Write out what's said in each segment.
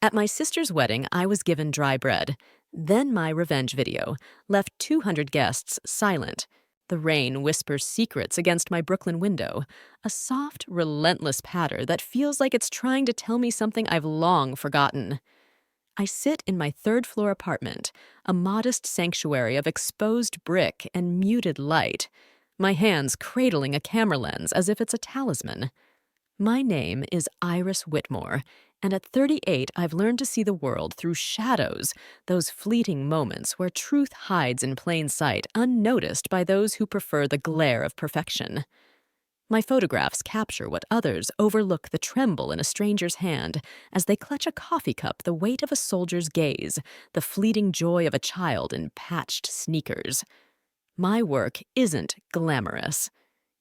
At my sister's wedding, I was given dry bread. Then my revenge video left 200 guests silent. The rain whispers secrets against my Brooklyn window, a soft, relentless patter that feels like it's trying to tell me something I've long forgotten. I sit in my third-floor apartment, a modest sanctuary of exposed brick and muted light, my hands cradling a camera lens as if it's a talisman. My name is Iris Whitmore, and at 38, I've learned to see the world through shadows, those fleeting moments where truth hides in plain sight, unnoticed by those who prefer the glare of perfection. My photographs capture what others overlook: the tremble in a stranger's hand as they clutch a coffee cup, the weight of a soldier's gaze, the fleeting joy of a child in patched sneakers. My work isn't glamorous.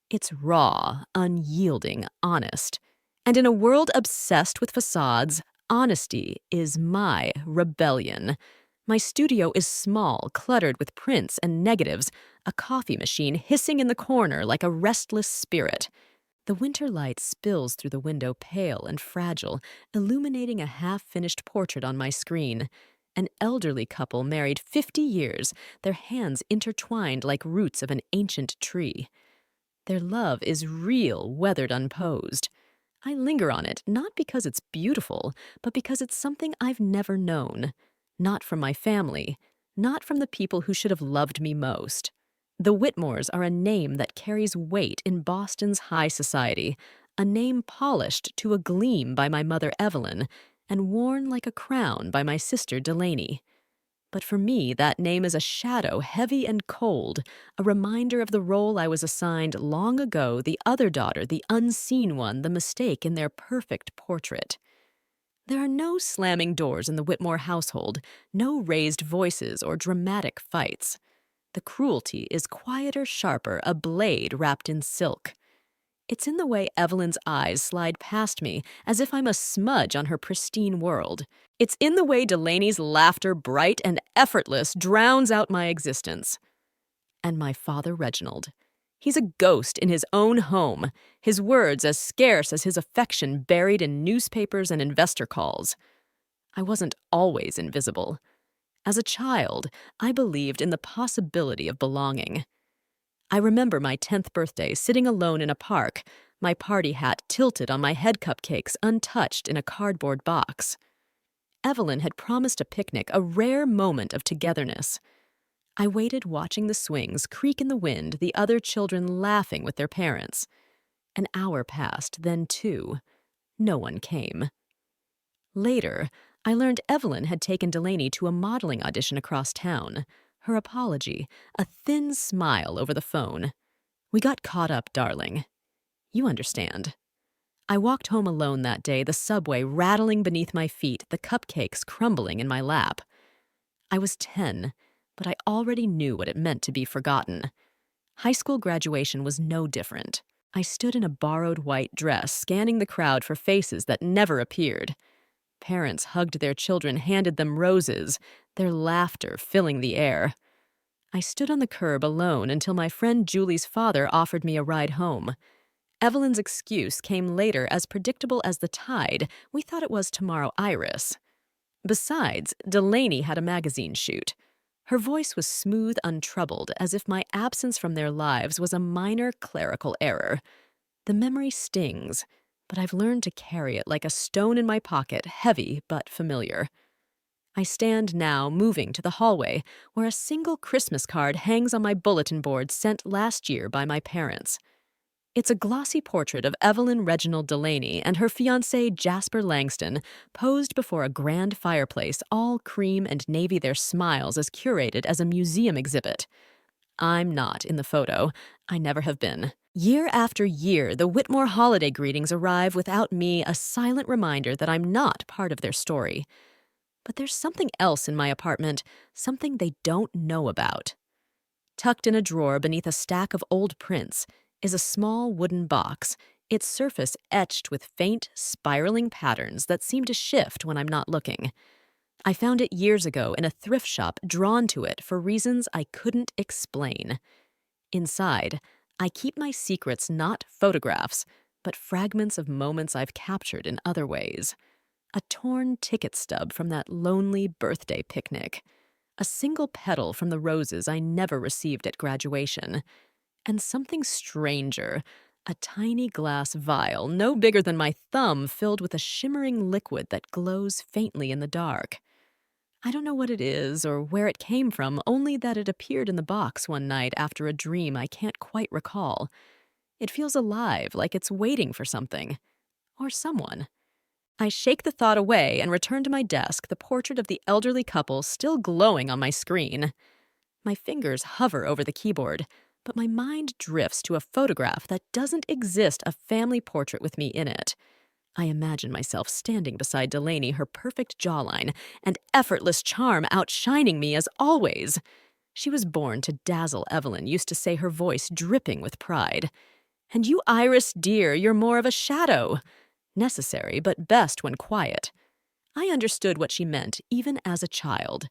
It's raw, unyielding, honest. And in a world obsessed with facades, honesty is my rebellion. My studio is small, cluttered with prints and negatives, a coffee machine hissing in the corner like a restless spirit. The winter light spills through the window, pale and fragile, illuminating a half-finished portrait on my screen. An elderly couple married 50 years, their hands intertwined like roots of an ancient tree. Their love is real, weathered, unposed. I linger on it, not because it's beautiful, but because it's something I've never known. Not from my family, not from the people who should have loved me most. The Whitmores are a name that carries weight in Boston's high society, a name polished to a gleam by my mother Evelyn, and worn like a crown by my sister Delaney. But for me, that name is a shadow, heavy and cold, a reminder of the role I was assigned long ago, the other daughter, the unseen one, the mistake in their perfect portrait. There are no slamming doors in the Whitmore household, no raised voices or dramatic fights. The cruelty is quieter, sharper, a blade wrapped in silk. It's in the way Evelyn's eyes slide past me as if I'm a smudge on her pristine world. It's in the way Delaney's laughter, bright and effortless, drowns out my existence. And my father Reginald. He's a ghost in his own home, his words as scarce as his affection buried in newspapers and investor calls. I wasn't always invisible. As a child, I believed in the possibility of belonging. I remember my 10th birthday sitting alone in a park, my party hat tilted on my head, cupcakes untouched in a cardboard box. Evelyn had promised a picnic, a rare moment of togetherness. I waited watching the swings creak in the wind, the other children laughing with their parents. An hour passed, then 2. No one came. Later, I learned Evelyn had taken Delaney to a modeling audition across town. Her apology, a thin smile over the phone. "We got caught up, darling. You understand." I walked home alone that day, the subway rattling beneath my feet, the cupcakes crumbling in my lap. I was 10, but I already knew what it meant to be forgotten. High school graduation was no different. I stood in a borrowed white dress, scanning the crowd for faces that never appeared. Parents hugged their children, handed them roses, their laughter filling the air. I stood on the curb alone until my friend Julie's father offered me a ride home. Evelyn's excuse came later, as predictable as the tide. We thought it was tomorrow, Iris. Besides, Delaney had a magazine shoot. Her voice was smooth, untroubled, as if my absence from their lives was a minor clerical error. The memory stings, but I've learned to carry it like a stone in my pocket, heavy but familiar. I stand now, moving to the hallway, where a single Christmas card hangs on my bulletin board sent last year by my parents. It's a glossy portrait of Evelyn Reginald Delaney and her fiancé Jasper Langston, posed before a grand fireplace, all cream and navy, their smiles as curated as a museum exhibit. I'm not in the photo. I never have been. Year after year, the Whitmore holiday greetings arrive without me, a silent reminder that I'm not part of their story. But there's something else in my apartment, something they don't know about. Tucked in a drawer beneath a stack of old prints is a small wooden box, its surface etched with faint, spiraling patterns that seem to shift when I'm not looking. I found it years ago in a thrift shop, drawn to it for reasons I couldn't explain. Inside, I keep my secrets, not photographs, but fragments of moments I've captured in other ways. A torn ticket stub from that lonely birthday picnic. A single petal from the roses I never received at graduation. And something stranger, a tiny glass vial, no bigger than my thumb, filled with a shimmering liquid that glows faintly in the dark. I don't know what it is or where it came from, only that it appeared in the box one night after a dream I can't quite recall. It feels alive, like it's waiting for something. Or someone. I shake the thought away and return to my desk, the portrait of the elderly couple still glowing on my screen. My fingers hover over the keyboard, but my mind drifts to a photograph that doesn't exist, a family portrait with me in it. I imagine myself standing beside Delaney, her perfect jawline and effortless charm outshining me as always. She was born to dazzle, Evelyn used to say, her voice dripping with pride. And you, Iris, dear, you're more of a shadow. Necessary, but best when quiet. I understood what she meant, even as a child.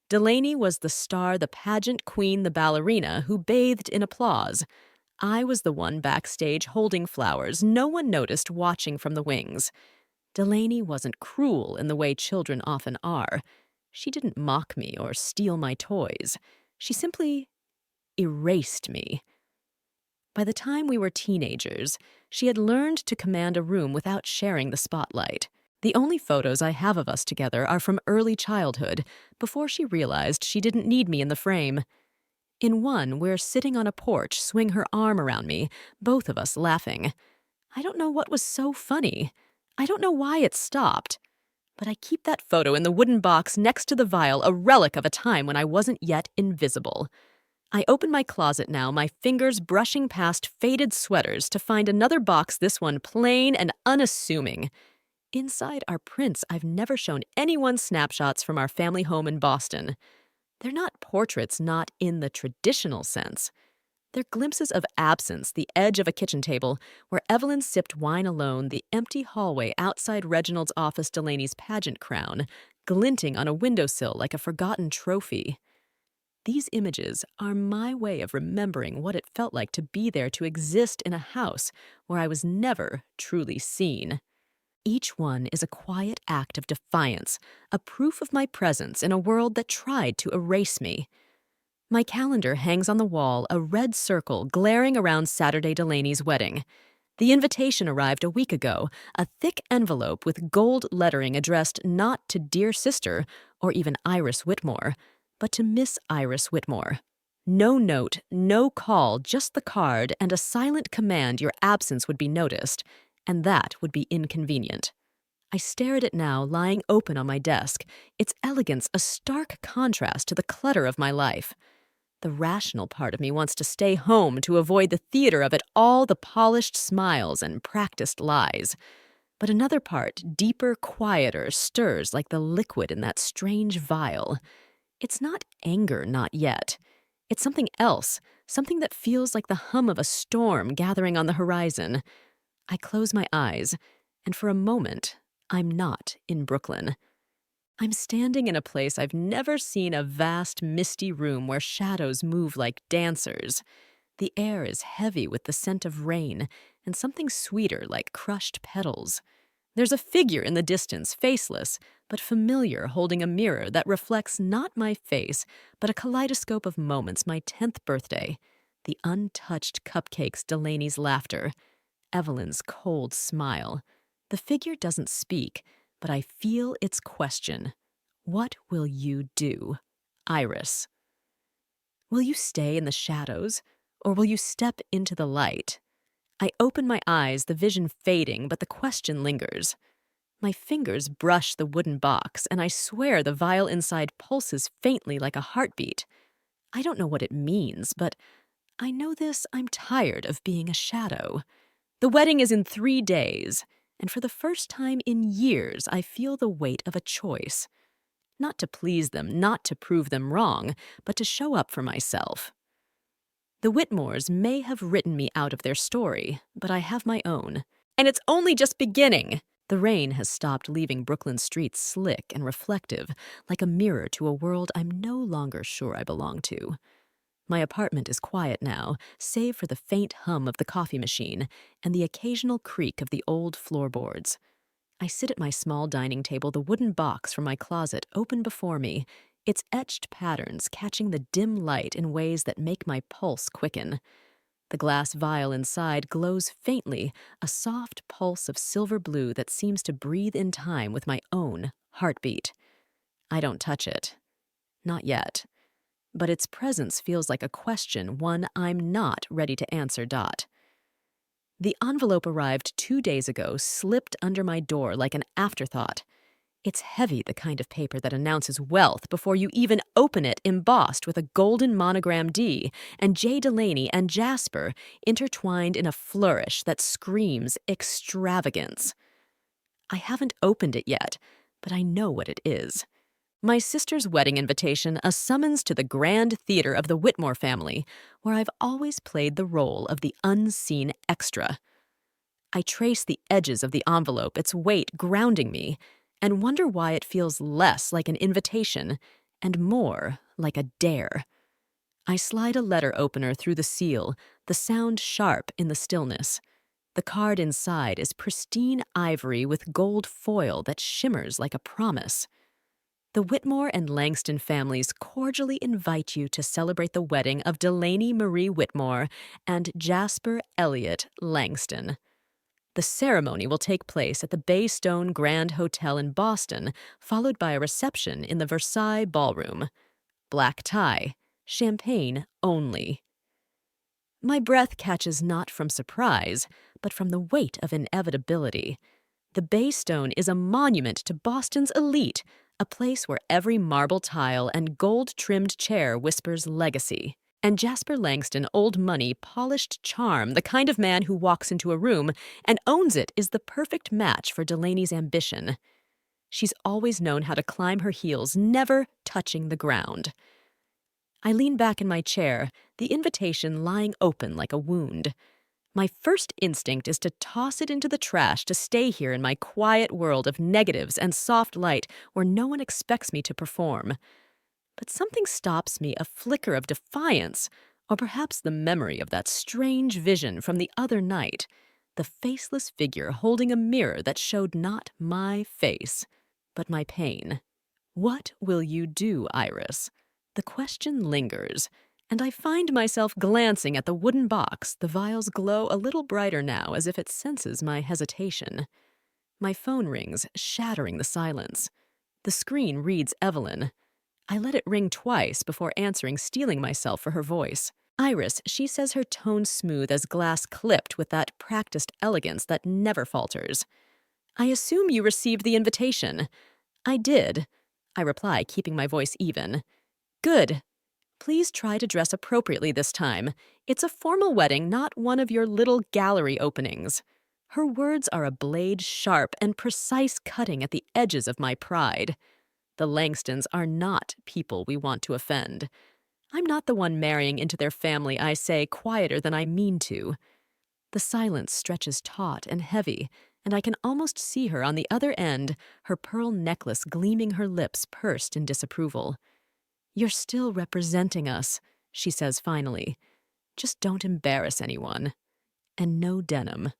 Delaney was the star, the pageant queen, the ballerina who bathed in applause. I was the one backstage holding flowers, no one noticed, watching from the wings. Delaney wasn't cruel in the way children often are. She didn't mock me or steal my toys. She simply erased me. By the time we were teenagers, she had learned to command a room without sharing the spotlight. The only photos I have of us together are from early childhood, before she realized she didn't need me in the frame. In one, we're sitting on a porch, swing her arm around me, both of us laughing. I don't know what was so funny. I don't know why it stopped. But I keep that photo in the wooden box next to the vial, a relic of a time when I wasn't yet invisible. I open my closet now, my fingers brushing past faded sweaters to find another box, this one plain and unassuming. Inside are prints I've never shown anyone, snapshots from our family home in Boston. They're not portraits, not in the traditional sense. They're glimpses of absence, the edge of a kitchen table where Evelyn sipped wine alone, the empty hallway outside Reginald's office, Delaney's pageant crown, glinting on a windowsill like a forgotten trophy. These images are my way of remembering what it felt like to be there, to exist in a house where I was never truly seen. Each one is a quiet act of defiance, a proof of my presence in a world that tried to erase me. My calendar hangs on the wall, a red circle glaring around Saturday Delaney's wedding. The invitation arrived a week ago, a thick envelope with gold lettering addressed not to Dear Sister or even Iris Whitmore, but to Miss Iris Whitmore. No note, no call, just the card and a silent command your absence would be noticed, and that would be inconvenient. I stare at it now, lying open on my desk, its elegance a stark contrast to the clutter of my life. The rational part of me wants to stay home to avoid the theater of it all, the polished smiles and practiced lies. But another part, deeper, quieter, stirs like the liquid in that strange vial. It's not anger, not yet. It's something else, something that feels like the hum of a storm gathering on the horizon. I close my eyes, and for a moment, I'm not in Brooklyn. I'm standing in a place I've never seen, a vast, misty room where shadows move like dancers. The air is heavy with the scent of rain, and something sweeter like crushed petals. There's a figure in the distance, faceless, but familiar, holding a mirror that reflects not my face, but a kaleidoscope of moments, my 10th birthday, the untouched cupcakes, Delaney's laughter, Evelyn's cold smile. The figure doesn't speak, but I feel its question. What will you do, Iris? Will you stay in the shadows, or will you step into the light? I open my eyes, the vision fading, but the question lingers. My fingers brush the wooden box, and I swear the vial inside pulses faintly like a heartbeat. I don't know what it means, but I know this: I'm tired of being a shadow. The wedding is in 3 days, and for the first time in years, I feel the weight of a choice. Not to please them, not to prove them wrong, but to show up for myself. The Whitmores may have written me out of their story, but I have my own. And it's only just beginning! The rain has stopped leaving Brooklyn streets slick and reflective, like a mirror to a world I'm no longer sure I belong to. My apartment is quiet now, save for the faint hum of the coffee machine and the occasional creak of the old floorboards. I sit at my small dining table, the wooden box from my closet open before me, its etched patterns catching the dim light in ways that make my pulse quicken. The glass vial inside glows faintly, a soft pulse of silver blue that seems to breathe in time with my own heartbeat. I don't touch it. Not yet. But its presence feels like a question, one I'm not ready to answer. The envelope arrived 2 days ago, slipped under my door like an afterthought. It's heavy, the kind of paper that announces wealth before you even open it, embossed with a golden monogram D and J. Delaney and Jasper intertwined in a flourish that screams extravagance. I haven't opened it yet, but I know what it is. My sister's wedding invitation, a summons to the grand theater of the Whitmore family, where I've always played the role of the unseen extra. I trace the edges of the envelope, its weight grounding me, and wonder why it feels less like an invitation and more like a dare. I slide a letter opener through the seal, the sound sharp in the stillness. The card inside is pristine ivory with gold foil that shimmers like a promise. The Whitmore and Langston families cordially invite you to celebrate the wedding of Delaney Marie Whitmore and Jasper Elliott Langston. The ceremony will take place at the Baystone Grand Hotel in Boston, followed by a reception in the Versailles Ballroom. Black tie, champagne only. My breath catches not from surprise, but from the weight of inevitability. The Baystone is a monument to Boston's elite, a place where every marble tile and gold-trimmed chair whispers legacy. And Jasper Langston, old money, polished charm, the kind of man who walks into a room and owns it, is the perfect match for Delaney's ambition. She's always known how to climb her heels, never touching the ground. I lean back in my chair, the invitation lying open like a wound. My first instinct is to toss it into the trash, to stay here in my quiet world of negatives and soft light where no one expects me to perform. But something stops me, a flicker of defiance, or perhaps the memory of that strange vision from the other night, the faceless figure holding a mirror that showed not my face, but my pain. What will you do, Iris? The question lingers, and I find myself glancing at the wooden box. The vials glow a little brighter now, as if it senses my hesitation. My phone rings, shattering the silence. The screen reads Evelyn. I let it ring twice before answering, steeling myself for her voice. Iris, she says, her tone smooth as glass clipped with that practiced elegance that never falters. I assume you received the invitation. I did, I reply, keeping my voice even. Good. Please try to dress appropriately this time. It's a formal wedding, not one of your little gallery openings. Her words are a blade sharp and precise, cutting at the edges of my pride. The Langstons are not people we want to offend. I'm not the one marrying into their family, I say, quieter than I mean to. The silence stretches taut and heavy, and I can almost see her on the other end, her pearl necklace gleaming, her lips pursed in disapproval. You're still representing us, she says finally. Just don't embarrass anyone. And no denim.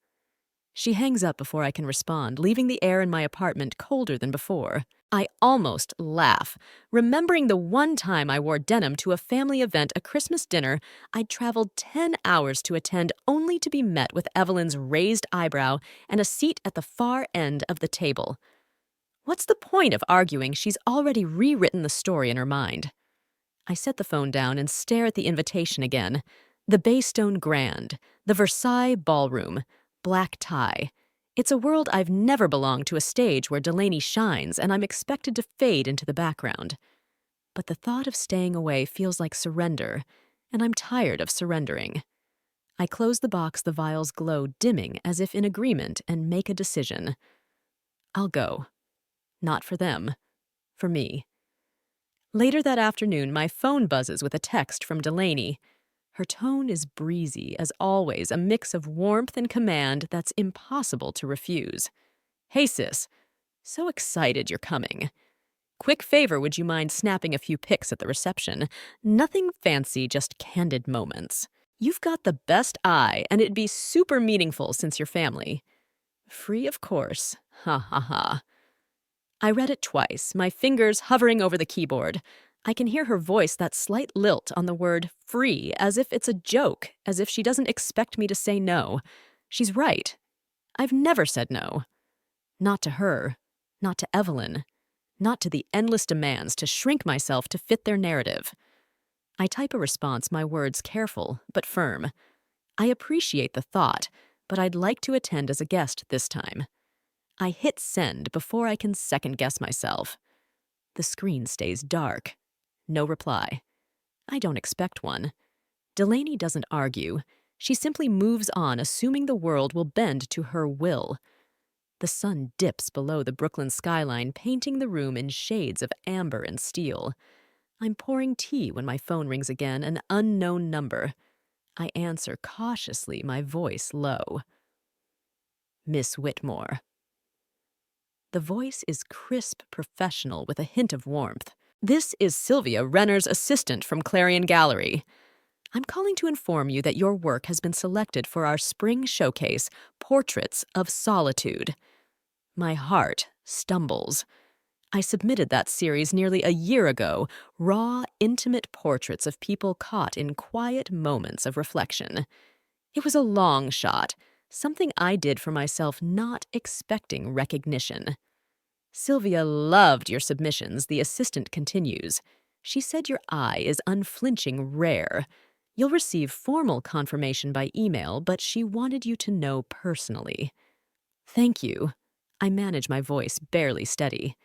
She hangs up before I can respond, leaving the air in my apartment colder than before. I almost laugh, remembering the one time I wore denim to a family event, a Christmas dinner I'd traveled 10 hours to attend, only to be met with Evelyn's raised eyebrow and a seat at the far end of the table. What's the point of arguing? She's already rewritten the story in her mind. I set the phone down and stare at the invitation again. The Baystone Grand, the Versailles Ballroom, black tie. It's a world I've never belonged to, a stage where Delaney shines and I'm expected to fade into the background. But the thought of staying away feels like surrender, and I'm tired of surrendering. I close the box, the vials glow, dimming as if in agreement, and make a decision. I'll go. Not for them. For me. Later that afternoon, my phone buzzes with a text from Delaney. Her tone is breezy, as always, a mix of warmth and command that's impossible to refuse. Hey, sis. So excited you're coming. Quick favor, would you mind snapping a few pics at the reception? Nothing fancy, just candid moments. You've got the best eye, and it'd be super meaningful since you're family. Free, of course. Ha ha ha. I read it twice, my fingers hovering over the keyboard. I can hear her voice, that slight lilt on the word free, as if it's a joke, as if she doesn't expect me to say no. She's right. I've never said no. Not to her. Not to Evelyn. Not to the endless demands to shrink myself to fit their narrative. I type a response, my words careful but firm. I appreciate the thought, but I'd like to attend as a guest this time. I hit send before I can second-guess myself. The screen stays dark. No reply. I don't expect one. Delaney doesn't argue. She simply moves on, assuming the world will bend to her will. The sun dips below the Brooklyn skyline, painting the room in shades of amber and steel. I'm pouring tea when my phone rings again, an unknown number. I answer cautiously, my voice low. Miss Whitmore. The voice is crisp, professional, with a hint of warmth. This is Sylvia, Renner's assistant from Clarion Gallery. I'm calling to inform you that your work has been selected for our spring showcase, Portraits of Solitude. My heart stumbles. I submitted that series nearly a year ago, raw, intimate portraits of people caught in quiet moments of reflection. It was a long shot, something I did for myself, not expecting recognition. Sylvia loved your submissions, the assistant continues. She said your eye is unflinching rare. You'll receive formal confirmation by email, but she wanted you to know personally. Thank you. I manage my voice barely steady.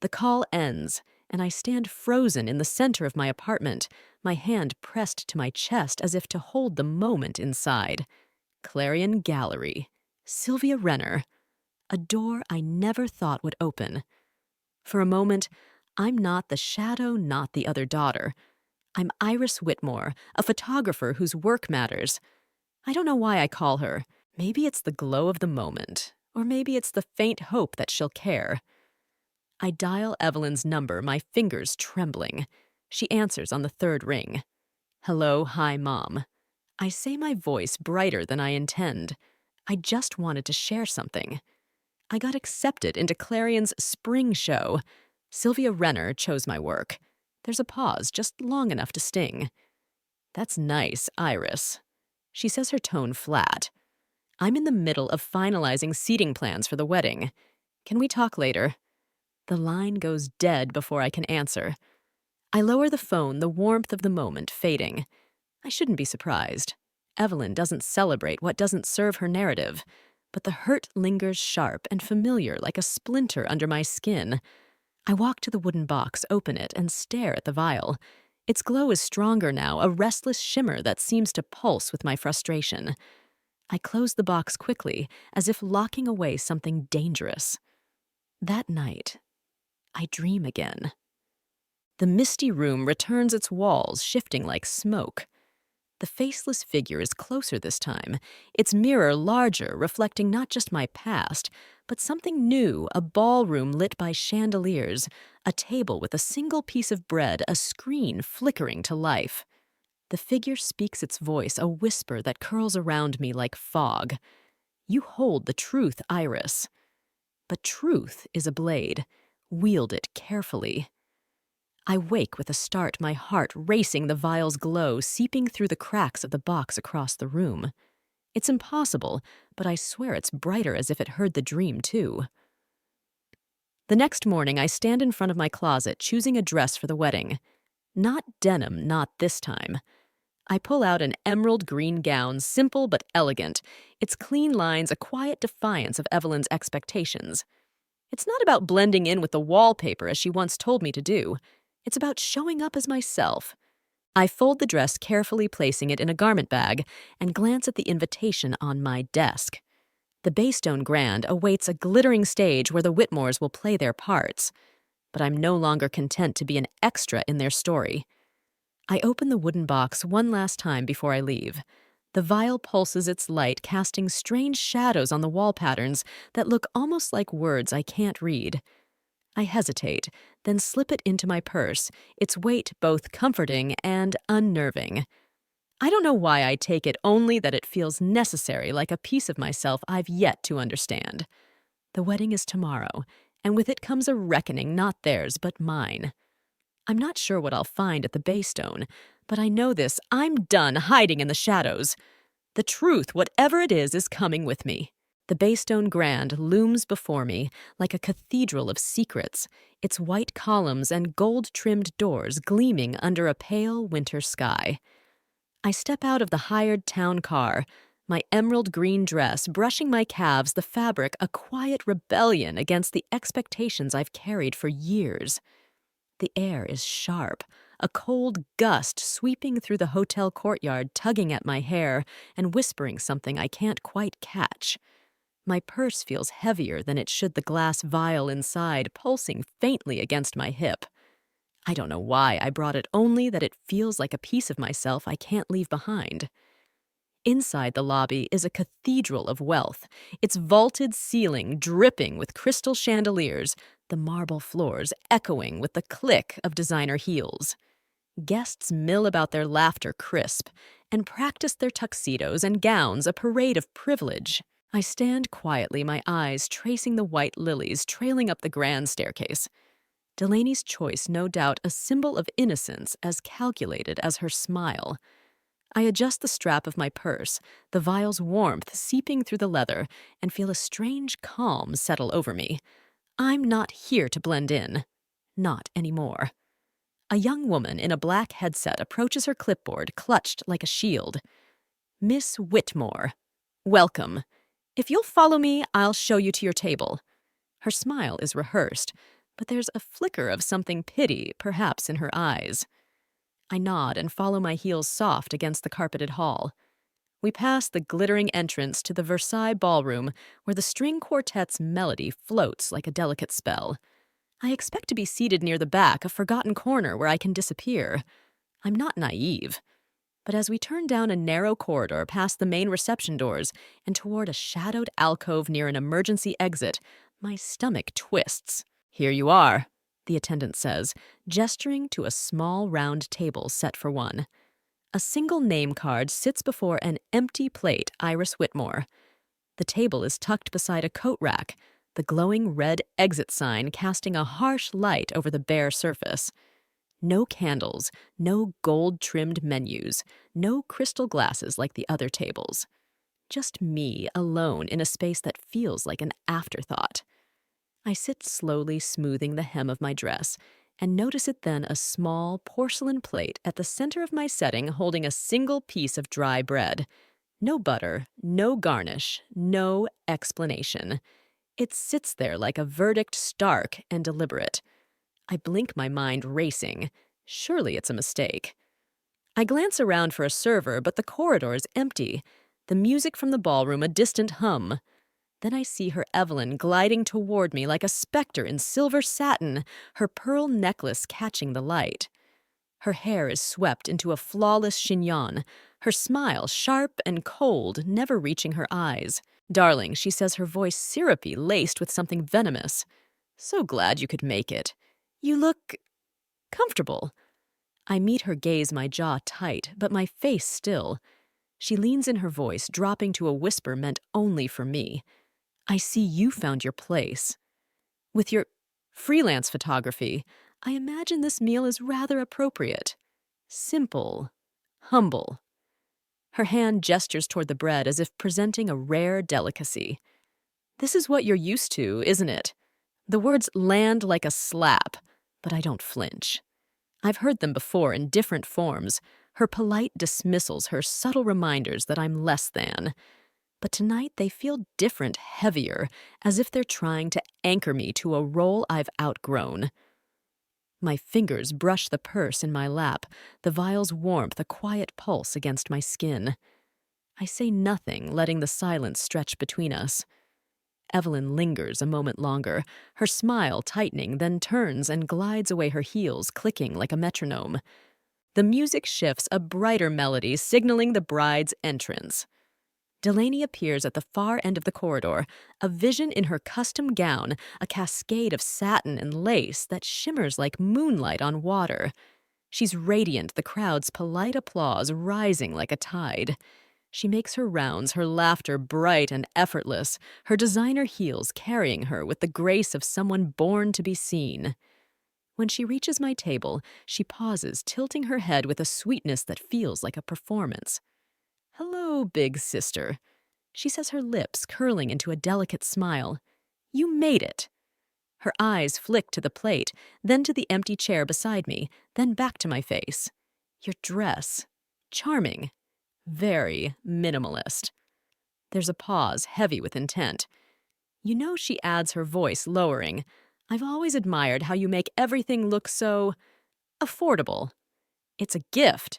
The call ends, and I stand frozen in the center of my apartment, my hand pressed to my chest as if to hold the moment inside. Clarion Gallery. Sylvia Renner. A door I never thought would open. For a moment, I'm not the shadow, not the other daughter. I'm Iris Whitmore, a photographer whose work matters. I don't know why I call her. Maybe it's the glow of the moment, or maybe it's the faint hope that she'll care. I dial Evelyn's number, my fingers trembling. She answers on the third ring. Hello, hi, Mom. I say, my voice brighter than I intend. I just wanted to share something. I got accepted into Clarion's spring show. Sylvia Renner chose my work. There's a pause, just long enough to sting. That's nice, Iris. She says, her tone flat. I'm in the middle of finalizing seating plans for the wedding. Can we talk later? The line goes dead before I can answer. I lower the phone, the warmth of the moment fading. I shouldn't be surprised. Evelyn doesn't celebrate what doesn't serve her narrative, but the hurt lingers sharp and familiar like a splinter under my skin. I walk to the wooden box, open it, and stare at the vial. Its glow is stronger now, a restless shimmer that seems to pulse with my frustration. I close the box quickly, as if locking away something dangerous. That night, I dream again. The misty room returns its walls, shifting like smoke. The faceless figure is closer this time, its mirror larger, reflecting not just my past, but something new, a ballroom lit by chandeliers, a table with a single piece of bread, a screen flickering to life. The figure speaks its voice, a whisper that curls around me like fog. You hold the truth, Iris. But truth is a blade. Wield it carefully. I wake with a start, my heart racing, the vial's glow seeping through the cracks of the box across the room. It's impossible, but I swear it's brighter, as if it heard the dream too. The next morning, I stand in front of my closet, choosing a dress for the wedding. Not denim, not this time. I pull out an emerald green gown, simple but elegant, its clean lines a quiet defiance of Evelyn's expectations. It's not about blending in with the wallpaper, as she once told me to do. It's about showing up as myself. I fold the dress carefully, placing it in a garment bag, and glance at the invitation on my desk. The Baystone Grand awaits a glittering stage where the Whitmores will play their parts. But I'm no longer content to be an extra in their story. I open the wooden box one last time before I leave. The vial pulses its light, casting strange shadows on the wall patterns that look almost like words I can't read. I hesitate, then slip it into my purse, its weight both comforting and unnerving. I don't know why I take it, only that it feels necessary, like a piece of myself I've yet to understand. The wedding is tomorrow, and with it comes a reckoning not theirs but mine. I'm not sure what I'll find at the Baystone, but I know this: I'm done hiding in the shadows. The truth, whatever it is coming with me. The Baystone Grand looms before me like a cathedral of secrets, its white columns and gold-trimmed doors gleaming under a pale winter sky. I step out of the hired town car, my emerald green dress brushing my calves, the fabric a quiet rebellion against the expectations I've carried for years. The air is sharp, a cold gust sweeping through the hotel courtyard, tugging at my hair and whispering something I can't quite catch. My purse feels heavier than it should, the glass vial inside pulsing faintly against my hip. I don't know why I brought it, only that it feels like a piece of myself I can't leave behind. Inside the lobby is a cathedral of wealth, its vaulted ceiling dripping with crystal chandeliers, the marble floors echoing with the click of designer heels. Guests mill about their laughter crisp and practice their tuxedos and gowns, a parade of privilege. I stand quietly, my eyes tracing the white lilies trailing up the grand staircase. Delaney's choice, no doubt a symbol of innocence as calculated as her smile. I adjust the strap of my purse, the vial's warmth seeping through the leather, and feel a strange calm settle over me. I'm not here to blend in. Not anymore. A young woman in a black headset approaches her clipboard, clutched like a shield. "Miss Whitmore, welcome. If you'll follow me, I'll show you to your table." Her smile is rehearsed, but there's a flicker of something pity, perhaps, in her eyes. I nod and follow my heels soft against the carpeted hall. We pass the glittering entrance to the Versailles ballroom, where the string quartet's melody floats like a delicate spell. I expect to be seated near the back, a forgotten corner where I can disappear. I'm not naive. But as we turn down a narrow corridor past the main reception doors and toward a shadowed alcove near an emergency exit, my stomach twists. "Here you are," the attendant says, gesturing to a small round table set for one. A single name card sits before an empty plate, Iris Whitmore. The table is tucked beside a coat rack, the glowing red exit sign casting a harsh light over the bare surface. No candles, no gold-trimmed menus, no crystal glasses like the other tables. Just me, alone in a space that feels like an afterthought. I sit slowly smoothing the hem of my dress and notice it then a small porcelain plate at the center of my setting holding a single piece of dry bread. No butter, no garnish, no explanation. It sits there like a verdict, stark and deliberate. I blink, my mind racing. Surely it's a mistake. I glance around for a server, but the corridor is empty. The music from the ballroom a distant hum. Then I see her Evelyn gliding toward me like a specter in silver satin, her pearl necklace catching the light. Her hair is swept into a flawless chignon, her smile sharp and cold, never reaching her eyes. "Darling," she says, her voice syrupy, laced with something venomous. "So glad you could make it. You look comfortable." I meet her gaze, my jaw tight, but my face still. She leans in, her voice dropping to a whisper meant only for me. "I see you found your place. With your freelance photography, I imagine this meal is rather appropriate. Simple, humble." Her hand gestures toward the bread as if presenting a rare delicacy. "This is what you're used to, isn't it?" The words land like a slap, but I don't flinch. I've heard them before in different forms, her polite dismissals, her subtle reminders that I'm less than. But tonight they feel different, heavier, as if they're trying to anchor me to a role I've outgrown. My fingers brush the purse in my lap, the vial's warmth a quiet pulse against my skin. I say nothing, letting the silence stretch between us. Evelyn lingers a moment longer, her smile tightening, then turns and glides away, her heels clicking like a metronome. The music shifts, a brighter melody signaling the bride's entrance. Delaney appears at the far end of the corridor, a vision in her custom gown, a cascade of satin and lace that shimmers like moonlight on water. She's radiant, the crowd's polite applause rising like a tide. She makes her rounds, her laughter bright and effortless, her designer heels carrying her with the grace of someone born to be seen. When she reaches my table, she pauses, tilting her head with a sweetness that feels like a performance. "Hello, big sister," she says, her lips curling into a delicate smile. "You made it." Her eyes flick to the plate, then to the empty chair beside me, then back to my face. "Your dress. Charming. Very minimalist." There's a pause, heavy with intent. "You know," she adds, her voice lowering, "I've always admired how you make everything look so affordable. It's a gift.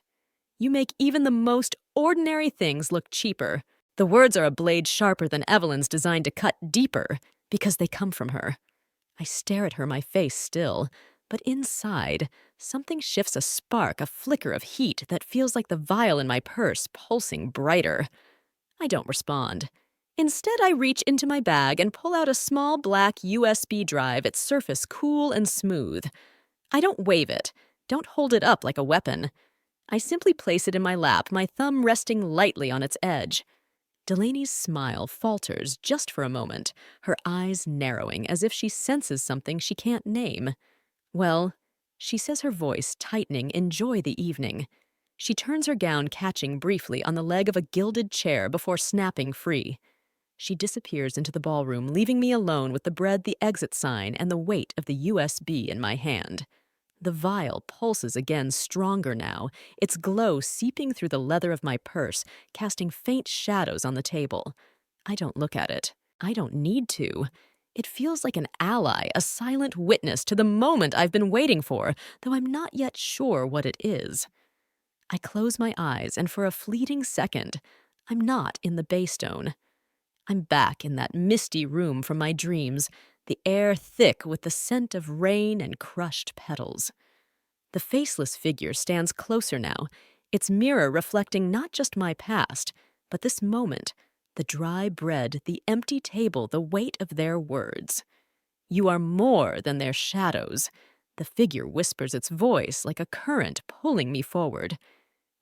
You make even the most ordinary things look cheaper." The words are a blade sharper than Evelyn's, designed to cut deeper because they come from her. I stare at her, my face still, but inside, something shifts, a spark, a flicker of heat that feels like the vial in my purse pulsing brighter. I don't respond. Instead, I reach into my bag and pull out a small black USB drive, its surface cool and smooth. I don't wave it, don't hold it up like a weapon. I simply place it in my lap, my thumb resting lightly on its edge. Delaney's smile falters just for a moment, her eyes narrowing as if she senses something she can't name. "Well," she says, her voice tightening, "enjoy the evening." She turns her gown, catching briefly on the leg of a gilded chair before snapping free. She disappears into the ballroom, leaving me alone with the bread, the exit sign, and the weight of the USB in my hand. The vial pulses again, stronger now, its glow seeping through the leather of my purse, casting faint shadows on the table. I don't look at it. I don't need to. It feels like an ally, a silent witness to the moment I've been waiting for, though I'm not yet sure what it is. I close my eyes, and for a fleeting second, I'm not in the Baystone. I'm back in that misty room from my dreams, the air thick with the scent of rain and crushed petals. The faceless figure stands closer now, its mirror reflecting not just my past, but this moment, the dry bread, the empty table, the weight of their words. "You are more than their shadows." The figure whispers, its voice like a current pulling me forward.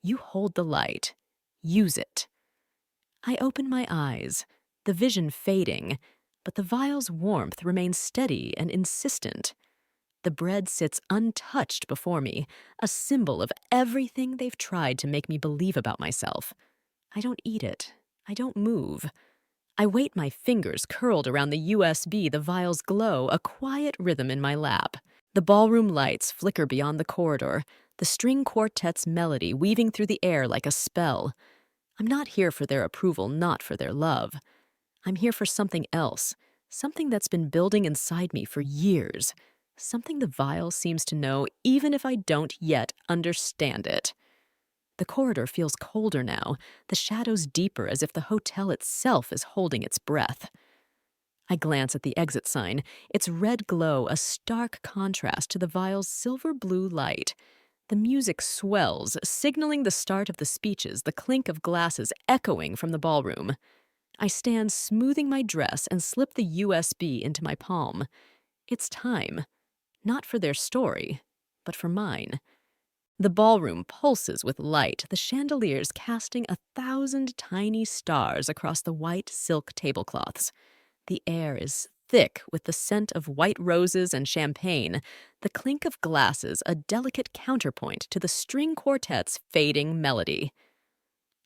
"You hold the light. Use it." I open my eyes, the vision fading, but the vial's warmth remains steady and insistent. The bread sits untouched before me, a symbol of everything they've tried to make me believe about myself. I don't eat it. I don't move. I wait, my fingers curled around the USB, the vial's glow, a quiet rhythm in my lap. The ballroom lights flicker beyond the corridor, the string quartet's melody weaving through the air like a spell. I'm not here for their approval, not for their love. I'm here for something else, something that's been building inside me for years, something the vial seems to know even if I don't yet understand it. The corridor feels colder now, the shadows deeper, as if the hotel itself is holding its breath. I glance at the exit sign, its red glow a stark contrast to the vial's silver-blue light. The music swells, signaling the start of the speeches, the clink of glasses echoing from the ballroom. I stand smoothing my dress and slip the USB into my palm. It's time. Not for their story, but for mine. The ballroom pulses with light, the chandeliers casting 1,000 tiny stars across the white silk tablecloths. The air is thick with the scent of white roses and champagne, the clink of glasses a delicate counterpoint to the string quartet's fading melody.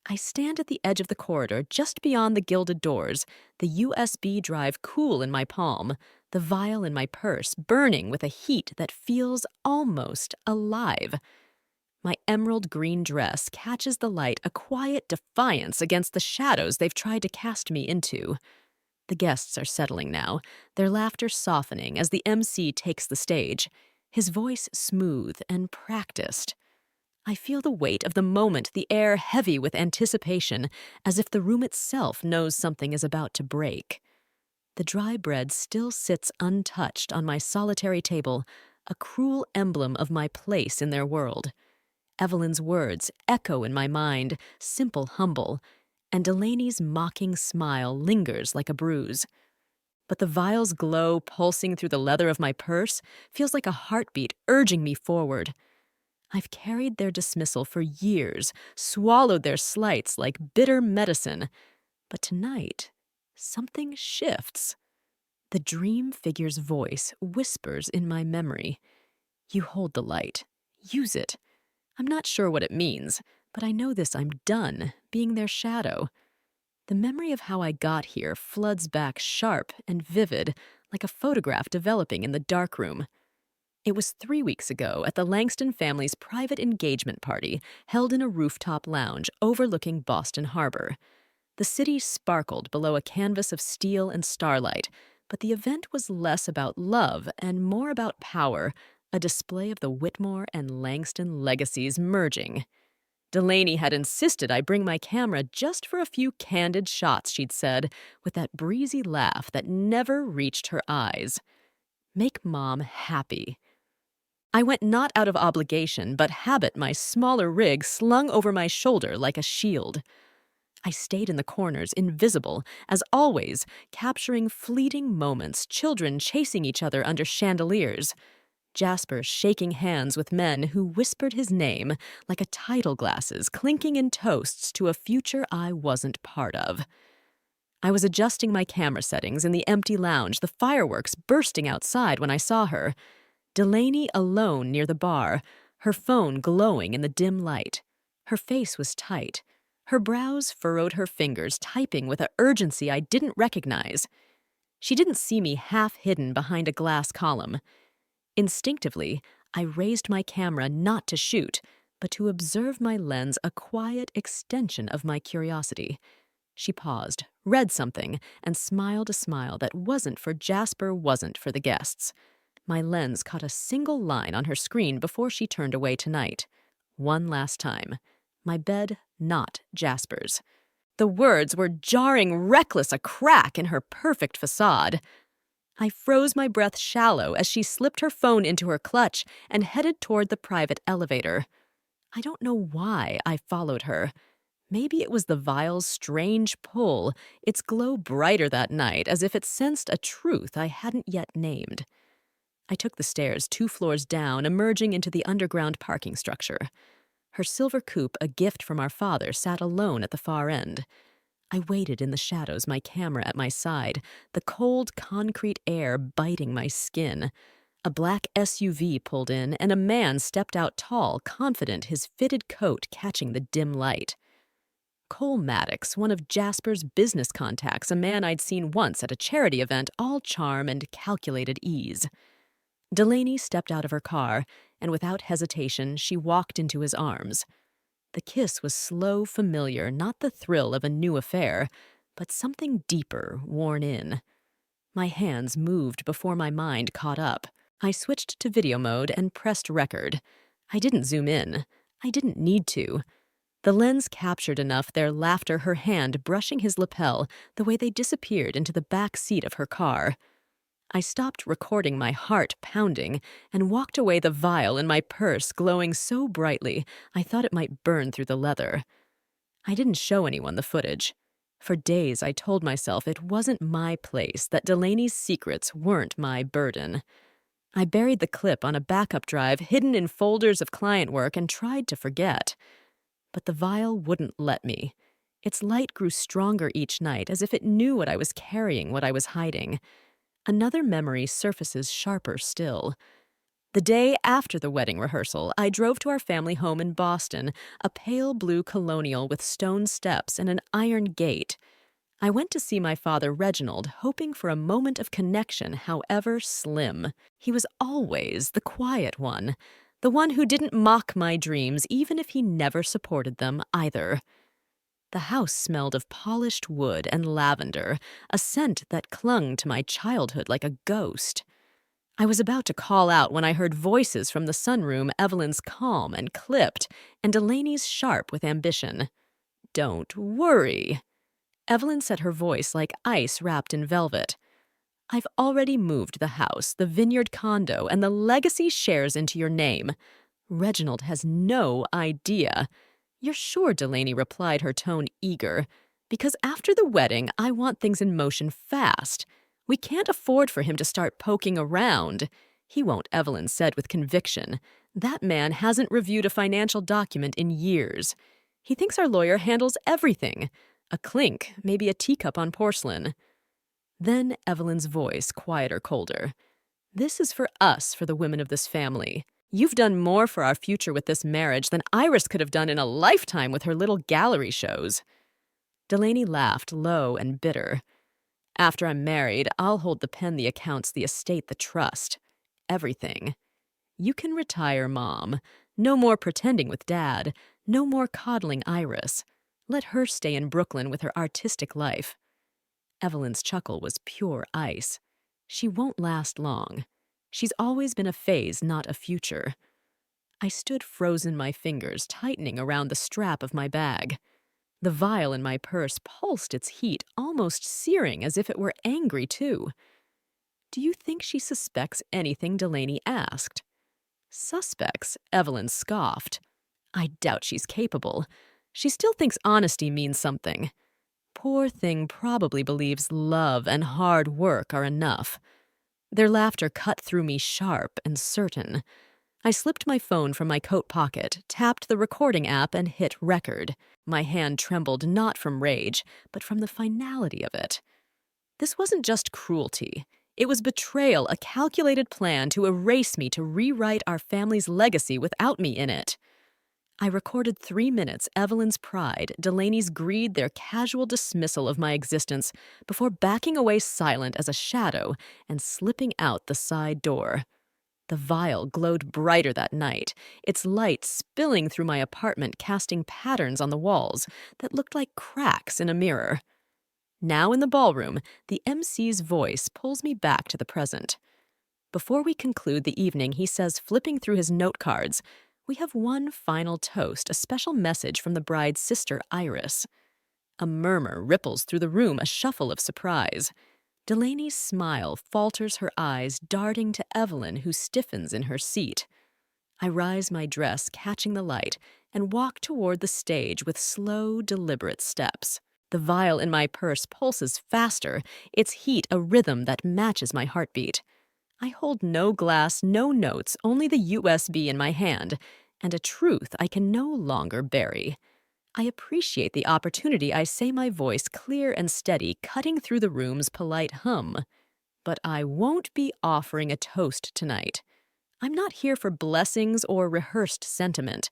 I stand at the edge of the corridor, just beyond the gilded doors, the USB drive cool in my palm, the vial in my purse burning with a heat that feels almost alive. My emerald green dress catches the light, a quiet defiance against the shadows they've tried to cast me into. The guests are settling now, their laughter softening as the MC takes the stage, his voice smooth and practiced. I feel the weight of the moment, the air heavy with anticipation, as if the room itself knows something is about to break. The dry bread still sits untouched on my solitary table, a cruel emblem of my place in their world. Evelyn's words echo in my mind, simple, humble, and Delaney's mocking smile lingers like a bruise. But the vial's glow pulsing through the leather of my purse feels like a heartbeat urging me forward. I've carried their dismissal for years, swallowed their slights like bitter medicine. But tonight, something shifts. The dream figure's voice whispers in my memory. You hold the light. Use it. I'm not sure what it means, but I know this: I'm done being their shadow. The memory of how I got here floods back sharp and vivid, like a photograph developing in the darkroom. It was 3 weeks ago at the Langston family's private engagement party held in a rooftop lounge overlooking Boston Harbor. The city sparkled below a canvas of steel and starlight, but the event was less about love and more about power, a display of the Whitmore and Langston legacies merging. Delaney had insisted I bring my camera just for a few candid shots, she'd said, with that breezy laugh that never reached her eyes. Make Mom happy. I went not out of obligation, but habit, my smaller rig slung over my shoulder like a shield. I stayed in the corners, invisible, as always, capturing fleeting moments, children chasing each other under chandeliers, Jasper shaking hands with men who whispered his name like a tidal glasses clinking in toasts to a future I wasn't part of. I was adjusting my camera settings in the empty lounge, the fireworks bursting outside when I saw her. Delaney alone near the bar, her phone glowing in the dim light. Her face was tight. Her brows furrowed her fingers, typing with an urgency I didn't recognize. She didn't see me half hidden behind a glass column. Instinctively, I raised my camera not to shoot, but to observe my lens, a quiet extension of my curiosity. She paused, read something, and smiled a smile that wasn't for Jasper, wasn't for the guests. My lens caught a single line on her screen before she turned away tonight. One last time. My bed, not Jasper's. The words were jarring, reckless, a crack in her perfect facade. I froze my breath shallow as she slipped her phone into her clutch and headed toward the private elevator. I don't know why I followed her. Maybe it was the vial's strange pull, its glow brighter that night, as if it sensed a truth I hadn't yet named. I took the stairs 2 floors down, emerging into the underground parking structure. Her silver coupe, a gift from our father, sat alone at the far end. I waited in the shadows, my camera at my side, the cold concrete air biting my skin. A black SUV pulled in, and a man stepped out tall, confident, his fitted coat catching the dim light. Cole Maddox, one of Jasper's business contacts, a man I'd seen once at a charity event, all charm and calculated ease. Delaney stepped out of her car, and without hesitation, she walked into his arms. The kiss was slow, familiar, not the thrill of a new affair, but something deeper, worn in. My hands moved before my mind caught up. I switched to video mode and pressed record. I didn't zoom in. I didn't need to. The lens captured enough their laughter, her hand brushing his lapel, the way they disappeared into the back seat of her car. I stopped recording, my heart pounding, and walked away, the vial in my purse glowing so brightly I thought it might burn through the leather. I didn't show anyone the footage. For days I told myself it wasn't my place, that Delaney's secrets weren't my burden. I buried the clip on a backup drive hidden in folders of client work and tried to forget. But the vial wouldn't let me. Its light grew stronger each night, as if it knew what I was carrying, what I was hiding. Another memory surfaces sharper still. The day after the wedding rehearsal, I drove to our family home in Boston, a pale blue colonial with stone steps and an iron gate. I went to see my father, Reginald, hoping for a moment of connection, however slim. He was always the quiet one, the one who didn't mock my dreams, even if he never supported them either. The house smelled of polished wood and lavender, a scent that clung to my childhood like a ghost. I was about to call out when I heard voices from the sunroom, Evelyn's calm and clipped, and Delaney's sharp with ambition. "Don't worry." Evelyn said, her voice like ice wrapped in velvet. "I've already moved the house, the vineyard condo, and the legacy shares into your name. Reginald has no idea." "You're sure?" Delaney replied, her tone eager. "Because after the wedding, I want things in motion fast. We can't afford for him to start poking around." "He won't," Evelyn said with conviction. That man hasn't reviewed a financial document in years. He thinks our lawyer handles everything. A clink, maybe a teacup on porcelain. Then Evelyn's voice, quieter, colder. This is for us, for the women of this family. You've done more for our future with this marriage than Iris could have done in a lifetime with her little gallery shows. Delaney laughed, low and bitter. After I'm married, I'll hold the pen, the accounts, the estate, the trust. Everything. You can retire, Mom. No more pretending with Dad. No more coddling Iris. Let her stay in Brooklyn with her artistic life. Evelyn's chuckle was pure ice. She won't last long. She's always been a phase, not a future. I stood frozen, my fingers tightening around the strap of my bag. The vial in my purse pulsed its heat, almost searing, as if it were angry, too. Do you think she suspects anything? Delaney asked. Suspects? Evelyn scoffed. I doubt she's capable. She still thinks honesty means something. Poor thing probably believes love and hard work are enough. Their laughter cut through me sharp and certain. I slipped my phone from my coat pocket, tapped the recording app, and hit record. My hand trembled not from rage, but from the finality of it. This wasn't just cruelty. It was betrayal, a calculated plan to erase me, to rewrite our family's legacy without me in it. I recorded 3 minutes, Evelyn's pride, Delaney's greed, their casual dismissal of my existence, before backing away silent as a shadow and slipping out the side door. The vial glowed brighter that night, its light spilling through my apartment, casting patterns on the walls that looked like cracks in a mirror. Now in the ballroom, the MC's voice pulls me back to the present. Before we conclude the evening, he says, flipping through his note cards, we have one final toast, a special message from the bride's sister, Iris. A murmur ripples through the room, a shuffle of surprise. Delaney's smile falters, her eyes darting to Evelyn, who stiffens in her seat. I rise my dress, catching the light, and walk toward the stage with slow, deliberate steps. The vial in my purse pulses faster, its heat a rhythm that matches my heartbeat. I hold no glass, no notes, only the USB in my hand, and a truth I can no longer bury. I appreciate the opportunity, I say, my voice clear and steady, cutting through the room's polite hum. But I won't be offering a toast tonight. I'm not here for blessings or rehearsed sentiment.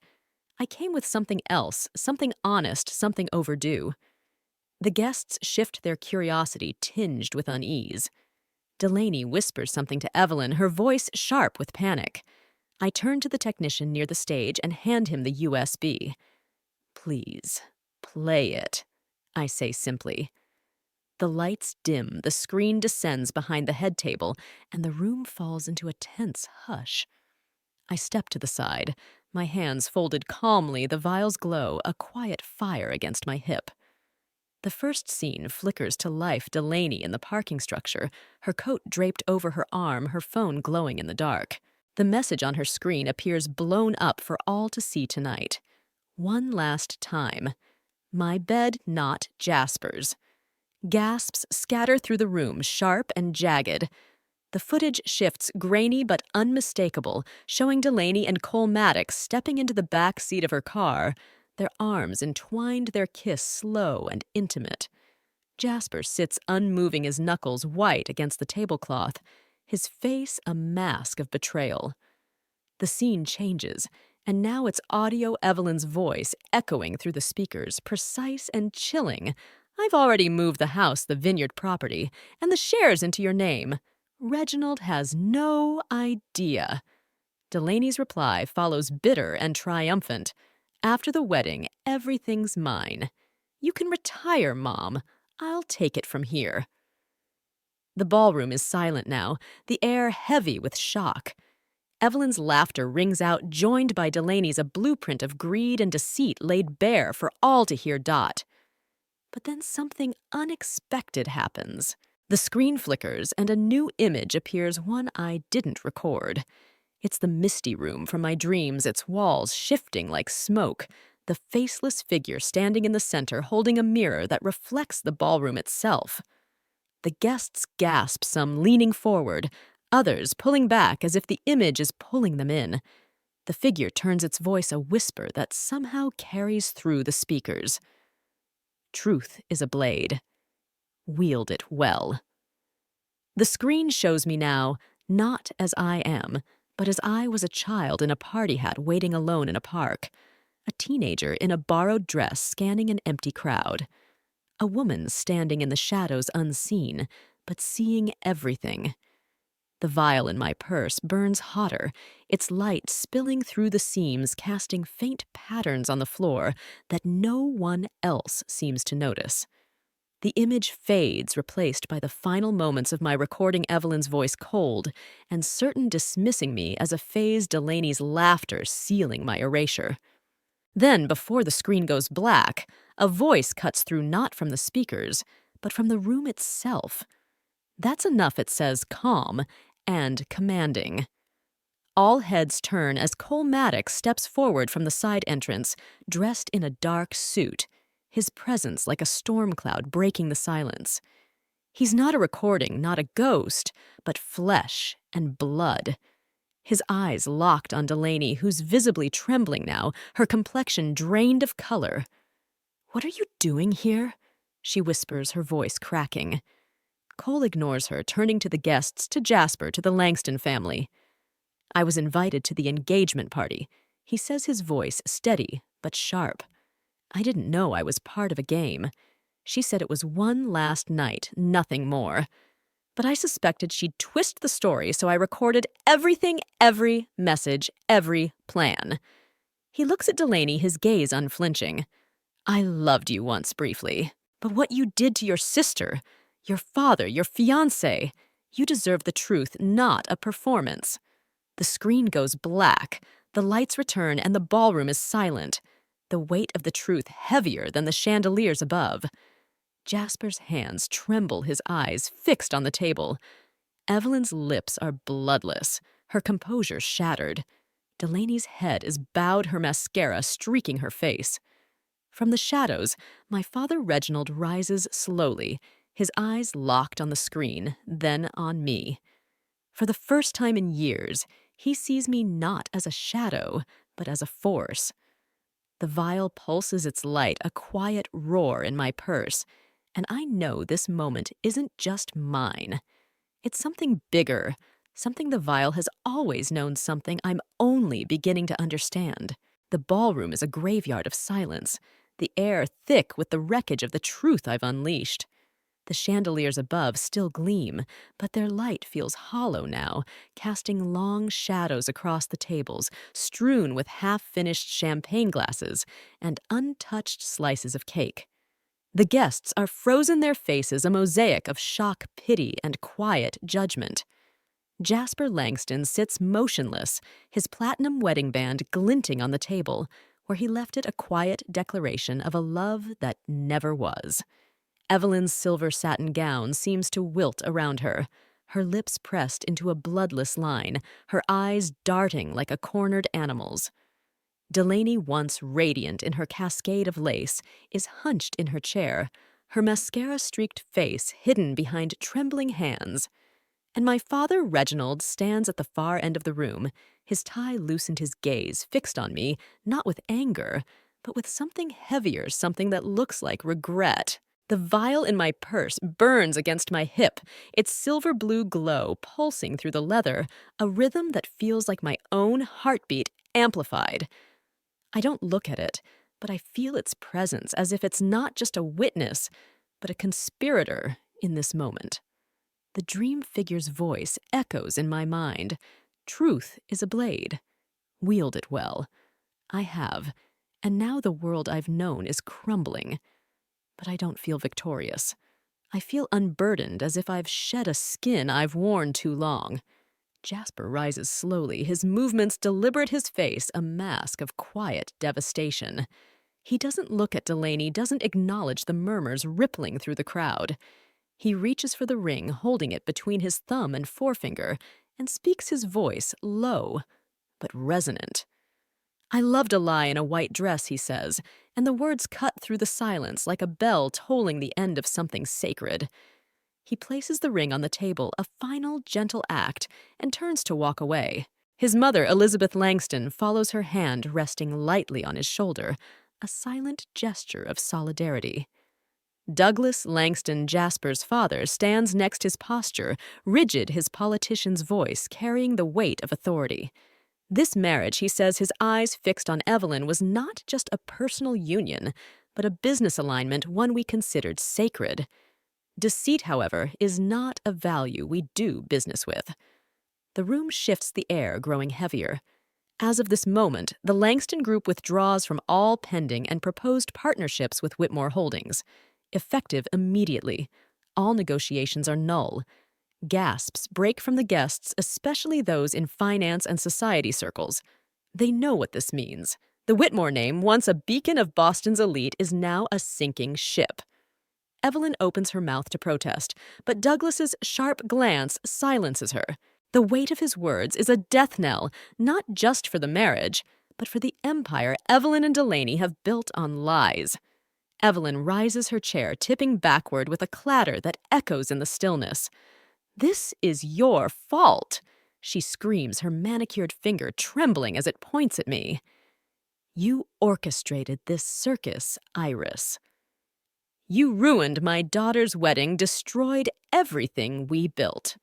I came with something else, something honest, something overdue. The guests shift their curiosity, tinged with unease. Delaney whispers something to Evelyn, her voice sharp with panic. I turn to the technician near the stage and hand him the USB. Please, play it, I say simply. The lights dim, the screen descends behind the head table, and the room falls into a tense hush. I step to the side, my hands folded calmly, the vial's glow, a quiet fire against my hip. The first scene flickers to life, Delaney in the parking structure, her coat draped over her arm, her phone glowing in the dark. The message on her screen appears blown up for all to see tonight. One last time. My bed, not Jasper's. Gasps scatter through the room, sharp and jagged. The footage shifts, grainy but unmistakable, showing Delaney and Cole Maddox stepping into the back seat of her car, their arms entwined, their kiss slow and intimate. Jasper sits unmoving, his knuckles white against the tablecloth, his face a mask of betrayal. The scene changes, and now it's audio, Evelyn's voice echoing through the speakers, precise and chilling. I've already moved the house, the vineyard property, and the shares into your name. Reginald has no idea. Delaney's reply follows bitter and triumphant. After the wedding, everything's mine. You can retire, Mom. I'll take it from here. The ballroom is silent now, the air heavy with shock. Evelyn's laughter rings out, joined by Delaney's, a blueprint of greed and deceit laid bare for all to hear. But then something unexpected happens. The screen flickers, and a new image appears, one I didn't record. It's the misty room from my dreams, its walls shifting like smoke, the faceless figure standing in the center holding a mirror that reflects the ballroom itself. The guests gasp, some leaning forward, others pulling back as if the image is pulling them in. The figure turns its voice a whisper that somehow carries through the speakers. Truth is a blade. Wield it well. The screen shows me now, not as I am, but as I was a child in a party hat waiting alone in a park, a teenager in a borrowed dress scanning an empty crowd, a woman standing in the shadows unseen, but seeing everything. The vial in my purse burns hotter, its light spilling through the seams, casting faint patterns on the floor that no one else seems to notice. The image fades, replaced by the final moments of my recording Evelyn's voice cold and certain dismissing me as a phase Delaney's laughter sealing my erasure. Then, before the screen goes black, a voice cuts through not from the speakers, but from the room itself. That's enough, it says, calm and commanding. All heads turn as Cole Maddox steps forward from the side entrance, dressed in a dark suit, his presence like a storm cloud breaking the silence. He's not a recording, not a ghost, but flesh and blood. His eyes locked on Delaney, who's visibly trembling now, her complexion drained of color. "What are you doing here?" she whispers, her voice cracking. Cole ignores her, turning to the guests, to Jasper, to the Langston family. "I was invited to the engagement party," he says, his voice steady but sharp. "I didn't know I was part of a game. She said it was one last night, nothing more. But I suspected she'd twist the story, so I recorded everything, every message, every plan." He looks at Delaney, his gaze unflinching. "I loved you once briefly, but what you did to your sister, your father, your fiancé, you deserve the truth, not a performance." The screen goes black, the lights return, and the ballroom is silent, the weight of the truth heavier than the chandeliers above. Jasper's hands tremble, his eyes fixed on the table. Evelyn's lips are bloodless, her composure shattered. Delaney's head is bowed, her mascara streaking her face. From the shadows, my father Reginald rises slowly, his eyes locked on the screen, then on me. For the first time in years, he sees me not as a shadow, but as a force. The vial pulses its light, a quiet roar in my purse, and I know this moment isn't just mine. It's something bigger, something the vial has always known, something I'm only beginning to understand. The ballroom is a graveyard of silence, the air thick with the wreckage of the truth I've unleashed. The chandeliers above still gleam, but their light feels hollow now, casting long shadows across the tables, strewn with half-finished champagne glasses and untouched slices of cake. The guests are frozen, their faces a mosaic of shock, pity, and quiet judgment. Jasper Langston sits motionless, his platinum wedding band glinting on the table, where he left it a quiet declaration of a love that never was. Evelyn's silver satin gown seems to wilt around her, her lips pressed into a bloodless line, her eyes darting like a cornered animal's. Delaney, once radiant in her cascade of lace, is hunched in her chair, her mascara-streaked face hidden behind trembling hands. And my father Reginald stands at the far end of the room, his tie loosened, his gaze fixed on me, not with anger, but with something heavier, something that looks like regret. The vial in my purse burns against my hip, its silver-blue glow pulsing through the leather, a rhythm that feels like my own heartbeat amplified. I don't look at it, but I feel its presence, as if it's not just a witness, but a conspirator in this moment. The dream figure's voice echoes in my mind. Truth is a blade. Wield it well. I have, and now the world I've known is crumbling. But I don't feel victorious. I feel unburdened, as if I've shed a skin I've worn too long. Jasper rises slowly, his movements deliberate, his face a mask of quiet devastation. He doesn't look at Delaney, doesn't acknowledge the murmurs rippling through the crowd. He reaches for the ring, holding it between his thumb and forefinger, and speaks, his voice low but resonant. "I loved a lie in a white dress," he says, and the words cut through the silence like a bell tolling the end of something sacred. He places the ring on the table, a final, gentle act, and turns to walk away. His mother, Elizabeth Langston, follows her hand resting lightly on his shoulder, a silent gesture of solidarity. Douglas Langston Jasper's father stands next his posture, rigid his politician's voice carrying the weight of authority. This marriage, he says, his eyes fixed on Evelyn, was not just a personal union, but a business alignment, one we considered sacred. Deceit, however, is not a value we do business with. The room shifts, the air growing heavier. As of this moment, the Langston Group withdraws from all pending and proposed partnerships with Whitmore Holdings. Effective immediately. All negotiations are null. Gasps break from the guests, especially those in finance and society circles. They know what this means. The Whitmore name, once a beacon of Boston's elite, is now a sinking ship. Evelyn opens her mouth to protest, but Douglas's sharp glance silences her. The weight of his words is a death knell, not just for the marriage, but for the empire Evelyn and Delaney have built on lies. Evelyn rises her chair, tipping backward with a clatter that echoes in the stillness. "This is your fault," she screams, her manicured finger trembling as it points at me. "You orchestrated this circus, Iris. You ruined my daughter's wedding, destroyed everything we built."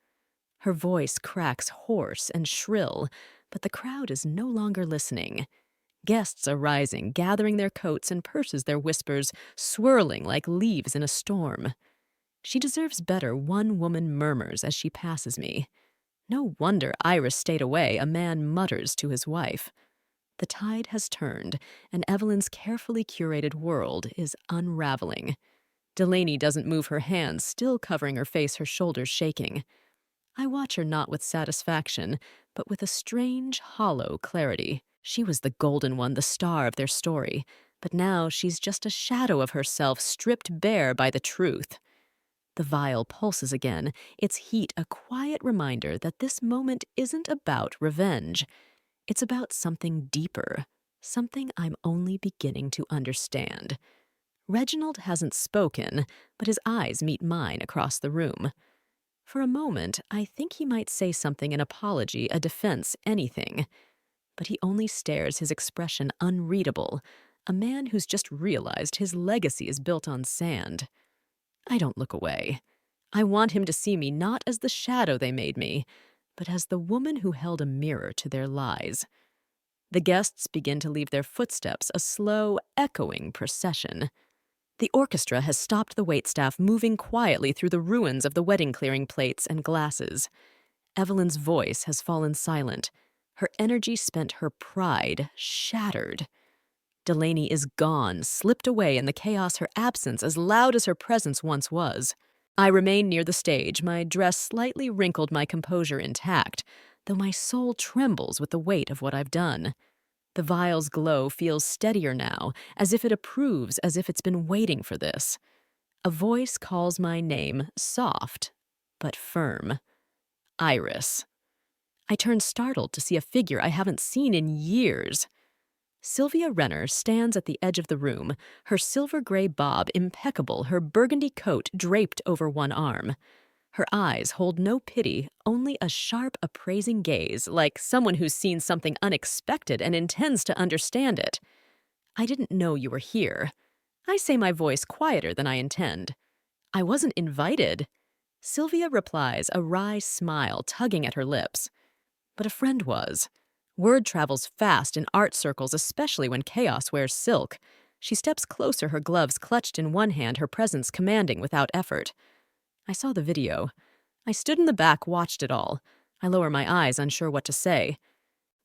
Her voice cracks hoarse and shrill, but the crowd is no longer listening. Guests are rising, gathering their coats and purses, their whispers swirling like leaves in a storm. "She deserves better," one woman murmurs as she passes me. "No wonder Iris stayed away," a man mutters to his wife. The tide has turned, and Evelyn's carefully curated world is unraveling. Delaney doesn't move her hands, still covering her face, her shoulders shaking. I watch her not with satisfaction, but with a strange, hollow clarity. She was the golden one, the star of their story, but now she's just a shadow of herself, stripped bare by the truth. The vial pulses again, its heat a quiet reminder that this moment isn't about revenge. It's about something deeper, something I'm only beginning to understand. Reginald hasn't spoken, but his eyes meet mine across the room. For a moment, I think he might say something, an apology, a defense, anything. But he only stares, his expression unreadable, a man who's just realized his legacy is built on sand. I don't look away. I want him to see me not as the shadow they made me, but as the woman who held a mirror to their lies. The guests begin to leave their footsteps, a slow, echoing procession. The orchestra has stopped, the waitstaff moving quietly through the ruins of the wedding clearing plates and glasses. Evelyn's voice has fallen silent, her energy spent, her pride shattered. Delaney is gone, slipped away in the chaos, her absence as loud as her presence once was. I remain near the stage, my dress slightly wrinkled, my composure intact, though my soul trembles with the weight of what I've done. The vial's glow feels steadier now, as if it approves, as if it's been waiting for this. A voice calls my name, soft, but firm. Iris. I turn startled to see a figure I haven't seen in years. Sylvia Renner stands at the edge of the room, her silver-gray bob impeccable, her burgundy coat draped over one arm. Her eyes hold no pity, only a sharp, appraising gaze, like someone who's seen something unexpected and intends to understand it. "I didn't know you were here." I say, my voice quieter than I intend. "I wasn't invited." Sylvia replies, a wry smile tugging at her lips. "But a friend was." Word travels fast in art circles, especially when chaos wears silk. She steps closer, her gloves clutched in one hand, her presence commanding without effort. I saw the video. I stood in the back, watched it all. I lower my eyes, unsure what to say.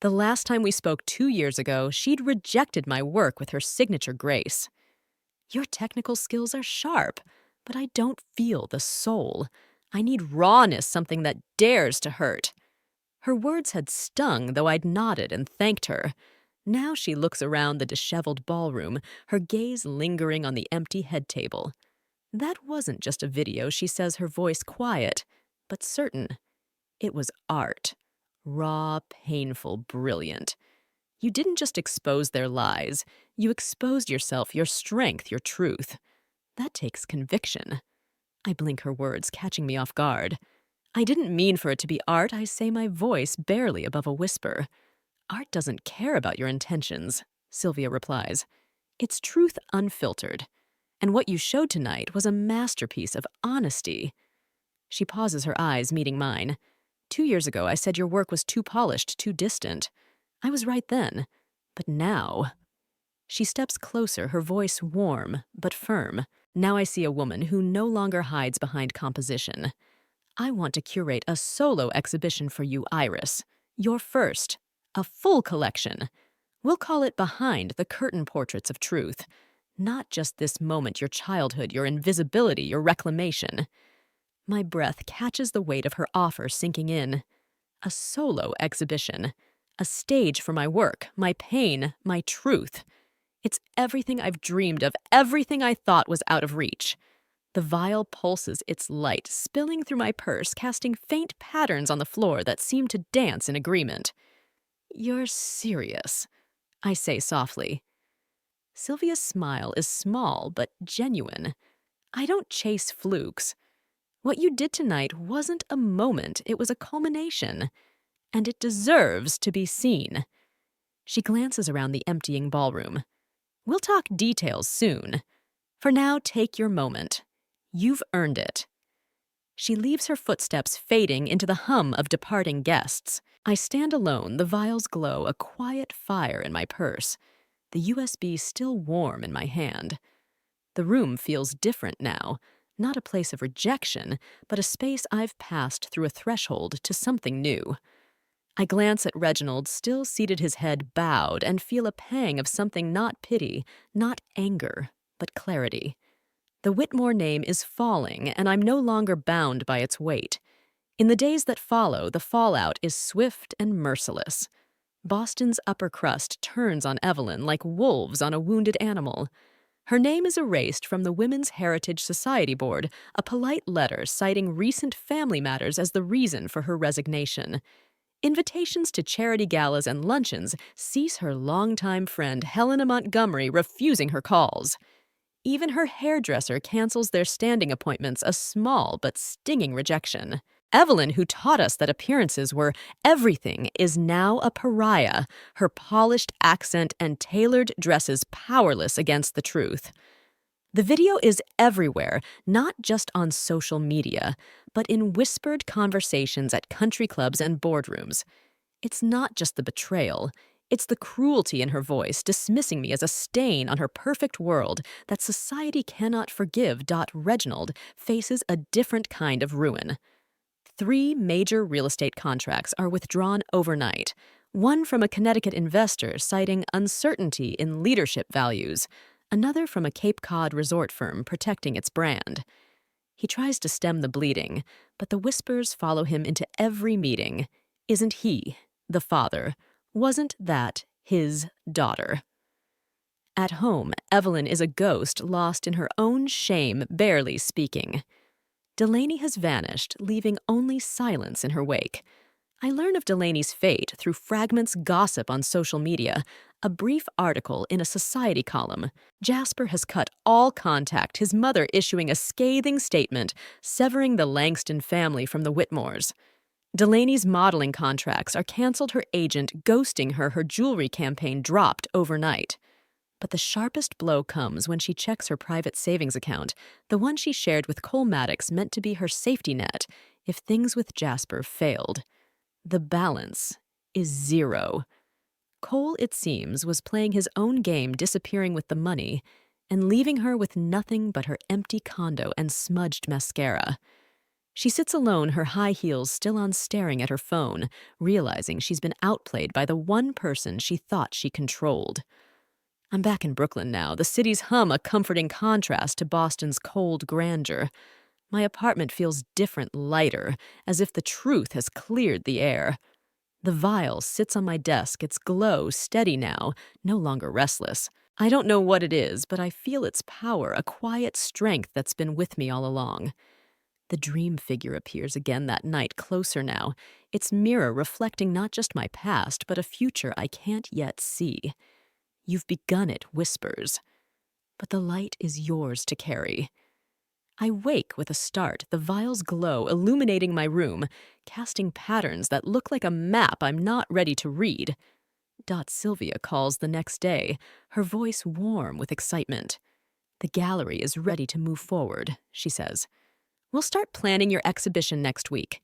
The last time we spoke 2 years ago, she'd rejected my work with her signature grace. "Your technical skills are sharp, but I don't feel the soul. I need rawness, something that dares to hurt." Her words had stung, though I'd nodded and thanked her. Now she looks around the disheveled ballroom, her gaze lingering on the empty head table. That wasn't just a video, she says, her voice quiet, but certain. It was art. Raw, painful, brilliant. You didn't just expose their lies. You exposed yourself, your strength, your truth. That takes conviction. I blink her words, catching me off guard. I didn't mean for it to be art. I say my voice barely above a whisper. Art doesn't care about your intentions, Sylvia replies. It's truth unfiltered. And what you showed tonight was a masterpiece of honesty. She pauses, her eyes meeting mine. 2 years ago, I said your work was too polished, too distant. I was right then. But now... She steps closer, her voice warm but firm. Now I see a woman who no longer hides behind composition. I want to curate a solo exhibition for you, Iris. Your first. A full collection. We'll call it Behind the Curtain Portraits of Truth. Not just this moment, your childhood, your invisibility, your reclamation. My breath catches the weight of her offer sinking in. A solo exhibition. A stage for my work, my pain, my truth. It's everything I've dreamed of, everything I thought was out of reach. The vial pulses its light, spilling through my purse, casting faint patterns on the floor that seem to dance in agreement. You're serious, I say softly. Sylvia's smile is small but genuine. I don't chase flukes. What you did tonight wasn't a moment, it was a culmination. And it deserves to be seen. She glances around the emptying ballroom. We'll talk details soon. For now, take your moment. You've earned it. She leaves her footsteps fading into the hum of departing guests. I stand alone, the vials glow, a quiet fire in my purse. The USB still warm in my hand. The room feels different now. Not a place of rejection, but a space I've passed through a threshold to something new. I glance at Reginald, still seated, his head bowed, and feel a pang of something not pity, not anger, but clarity. The Whitmore name is falling, and I'm no longer bound by its weight. In the days that follow, the fallout is swift and merciless. Boston's upper crust turns on Evelyn like wolves on a wounded animal. Her name is erased from the Women's Heritage Society Board, a polite letter citing recent family matters as the reason for her resignation. Invitations to charity galas and luncheons cease, her longtime friend Helena Montgomery refusing her calls. Even her hairdresser cancels their standing appointments, a small but stinging rejection. Evelyn, who taught us that appearances were everything, is now a pariah, her polished accent and tailored dresses powerless against the truth. The video is everywhere, not just on social media, but in whispered conversations at country clubs and boardrooms. It's not just the betrayal. It's the cruelty in her voice, dismissing me as a stain on her perfect world that society cannot forgive. Reginald faces a different kind of ruin. 3 major real estate contracts are withdrawn overnight. One from a Connecticut investor citing uncertainty in leadership values. Another from a Cape Cod resort firm protecting its brand. He tries to stem the bleeding, but the whispers follow him into every meeting. Isn't he, the father? Wasn't that his daughter? At home, Evelyn is a ghost lost in her own shame, barely speaking. Delaney has vanished, leaving only silence in her wake. I learn of Delaney's fate through fragments gossip on social media, a brief article in a society column. Jasper has cut all contact, his mother issuing a scathing statement, severing the Langston family from the Whitmores. Delaney's modeling contracts are canceled, her agent ghosting her, her jewelry campaign dropped overnight. But the sharpest blow comes when she checks her private savings account, the one she shared with Cole Maddox, meant to be her safety net if things with Jasper failed. The balance is 0. Cole, it seems, was playing his own game, disappearing with the money and leaving her with nothing but her empty condo and smudged mascara. She sits alone, her high heels still on, staring at her phone, realizing she's been outplayed by the one person she thought she controlled. I'm back in Brooklyn now, the city's hum a comforting contrast to Boston's cold grandeur. My apartment feels different, lighter, as if the truth has cleared the air. The vial sits on my desk, its glow steady now, no longer restless. I don't know what it is, but I feel its power, a quiet strength that's been with me all along. The dream figure appears again that night, closer now, its mirror reflecting not just my past, but a future I can't yet see. You've begun it, whispers. But the light is yours to carry. I wake with a start, the vial's glow illuminating my room, casting patterns that look like a map I'm not ready to read. Sylvia calls the next day, her voice warm with excitement. The gallery is ready to move forward, she says. We'll start planning your exhibition next week.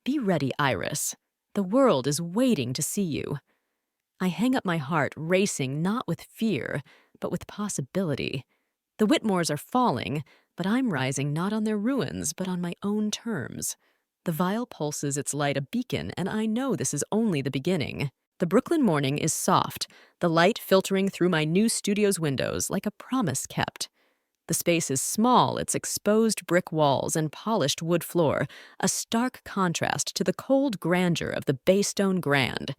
Be ready, Iris. The world is waiting to see you. I hang up my heart, racing not with fear, but with possibility. The Whitmores are falling, but I'm rising not on their ruins, but on my own terms. The vial pulses its light a beacon, and I know this is only the beginning. The Brooklyn morning is soft, the light filtering through my new studio's windows like a promise kept. The space is small, its exposed brick walls and polished wood floor, a stark contrast to the cold grandeur of the Baystone Grand.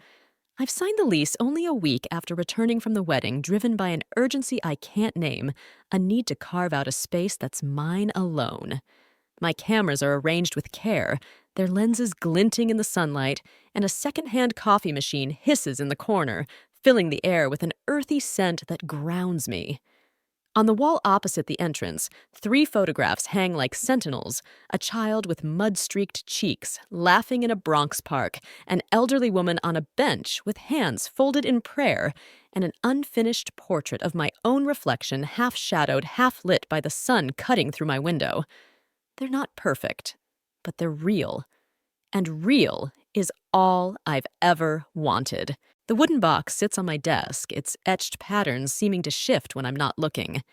I've signed the lease only a week after returning from the wedding, driven by an urgency I can't name, a need to carve out a space that's mine alone. My cameras are arranged with care, their lenses glinting in the sunlight, and a second-hand coffee machine hisses in the corner, filling the air with an earthy scent that grounds me. On the wall opposite the entrance, 3 photographs hang like sentinels: a child with mud-streaked cheeks, laughing in a Bronx park, an elderly woman on a bench with hands folded in prayer, and an unfinished portrait of my own reflection, half-shadowed, half-lit by the sun cutting through my window. They're not perfect, but they're real. And real is all I've ever wanted. The wooden box sits on my desk, its etched patterns seeming to shift when I'm not looking.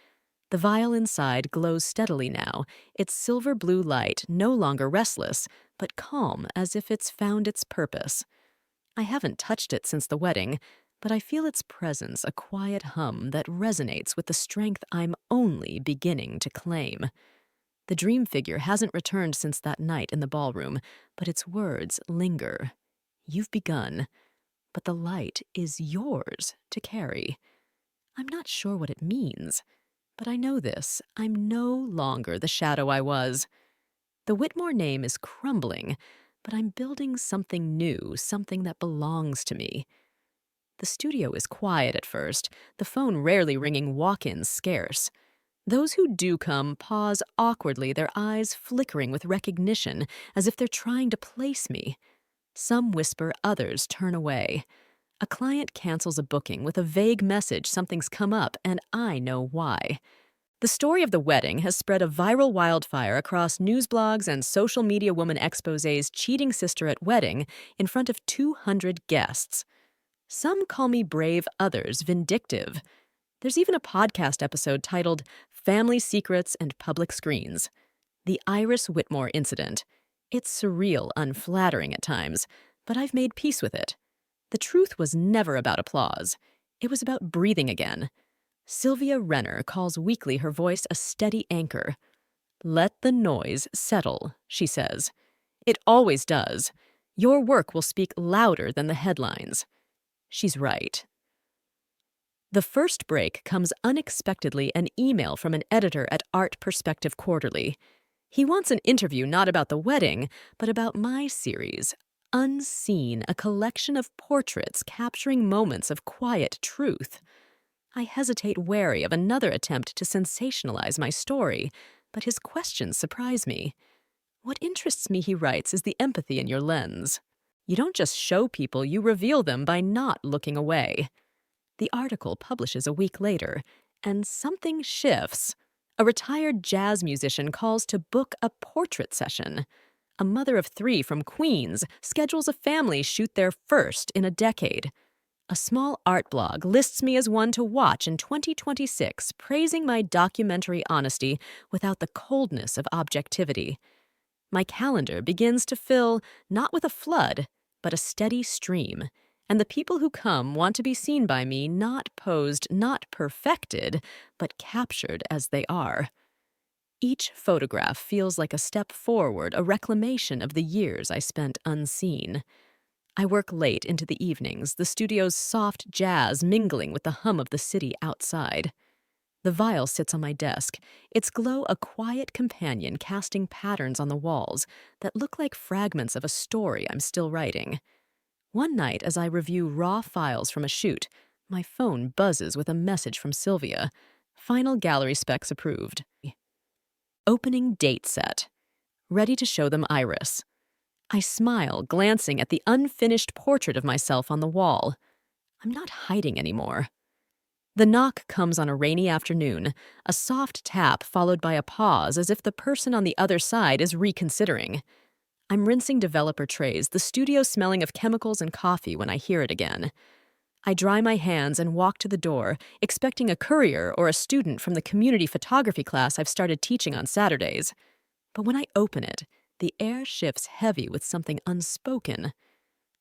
The vial inside glows steadily now, its silver-blue light no longer restless, but calm as if it's found its purpose. I haven't touched it since the wedding, but I feel its presence, a quiet hum that resonates with the strength I'm only beginning to claim. The dream figure hasn't returned since that night in the ballroom, but its words linger. You've begun, but the light is yours to carry. I'm not sure what it means, but I know this: I'm no longer the shadow I was. The Whitmore name is crumbling, but I'm building something new, something that belongs to me. The studio is quiet at first, the phone rarely ringing, walk-ins scarce. Those who do come pause awkwardly, their eyes flickering with recognition, as if they're trying to place me. Some whisper, others turn away. A client cancels a booking with a vague message something's come up, and I know why. The story of the wedding has spread a viral wildfire across news blogs and social media woman expose's cheating sister at wedding in front of 200 guests. Some call me brave, others vindictive. There's even a podcast episode titled Family Secrets and Public Screens. The Iris Whitmore Incident. It's surreal, unflattering at times, but I've made peace with it. The truth was never about applause. It was about breathing again. Sylvia Renner calls weekly her voice a steady anchor. Let the noise settle, she says. It always does. Your work will speak louder than the headlines. She's right. The first break comes unexpectedly, an email from an editor at Art Perspective Quarterly. He wants an interview not about the wedding, but about my series, Unseen, a collection of portraits capturing moments of quiet truth. I hesitate, wary of another attempt to sensationalize my story, but his questions surprise me. What interests me, he writes, is the empathy in your lens. You don't just show people, you reveal them by not looking away. The article publishes a week later, and something shifts. A retired jazz musician calls to book a portrait session. A mother of 3 from Queens schedules a family shoot their first in a decade. A small art blog lists me as one to watch in 2026, praising my documentary honesty without the coldness of objectivity. My calendar begins to fill not with a flood, but a steady stream. And the people who come want to be seen by me, not posed, not perfected, but captured as they are. Each photograph feels like a step forward, a reclamation of the years I spent unseen. I work late into the evenings, the studio's soft jazz mingling with the hum of the city outside. The vial sits on my desk, its glow a quiet companion casting patterns on the walls that look like fragments of a story I'm still writing. One night, as I review raw files from a shoot, my phone buzzes with a message from Sylvia. Final gallery specs approved. Opening date set. Ready to show them Iris. I smile, glancing at the unfinished portrait of myself on the wall. I'm not hiding anymore. The knock comes on a rainy afternoon, a soft tap followed by a pause as if the person on the other side is reconsidering. I'm rinsing developer trays, the studio smelling of chemicals and coffee when I hear it again. I dry my hands and walk to the door, expecting a courier or a student from the community photography class I've started teaching on Saturdays. But when I open it, the air shifts heavy with something unspoken.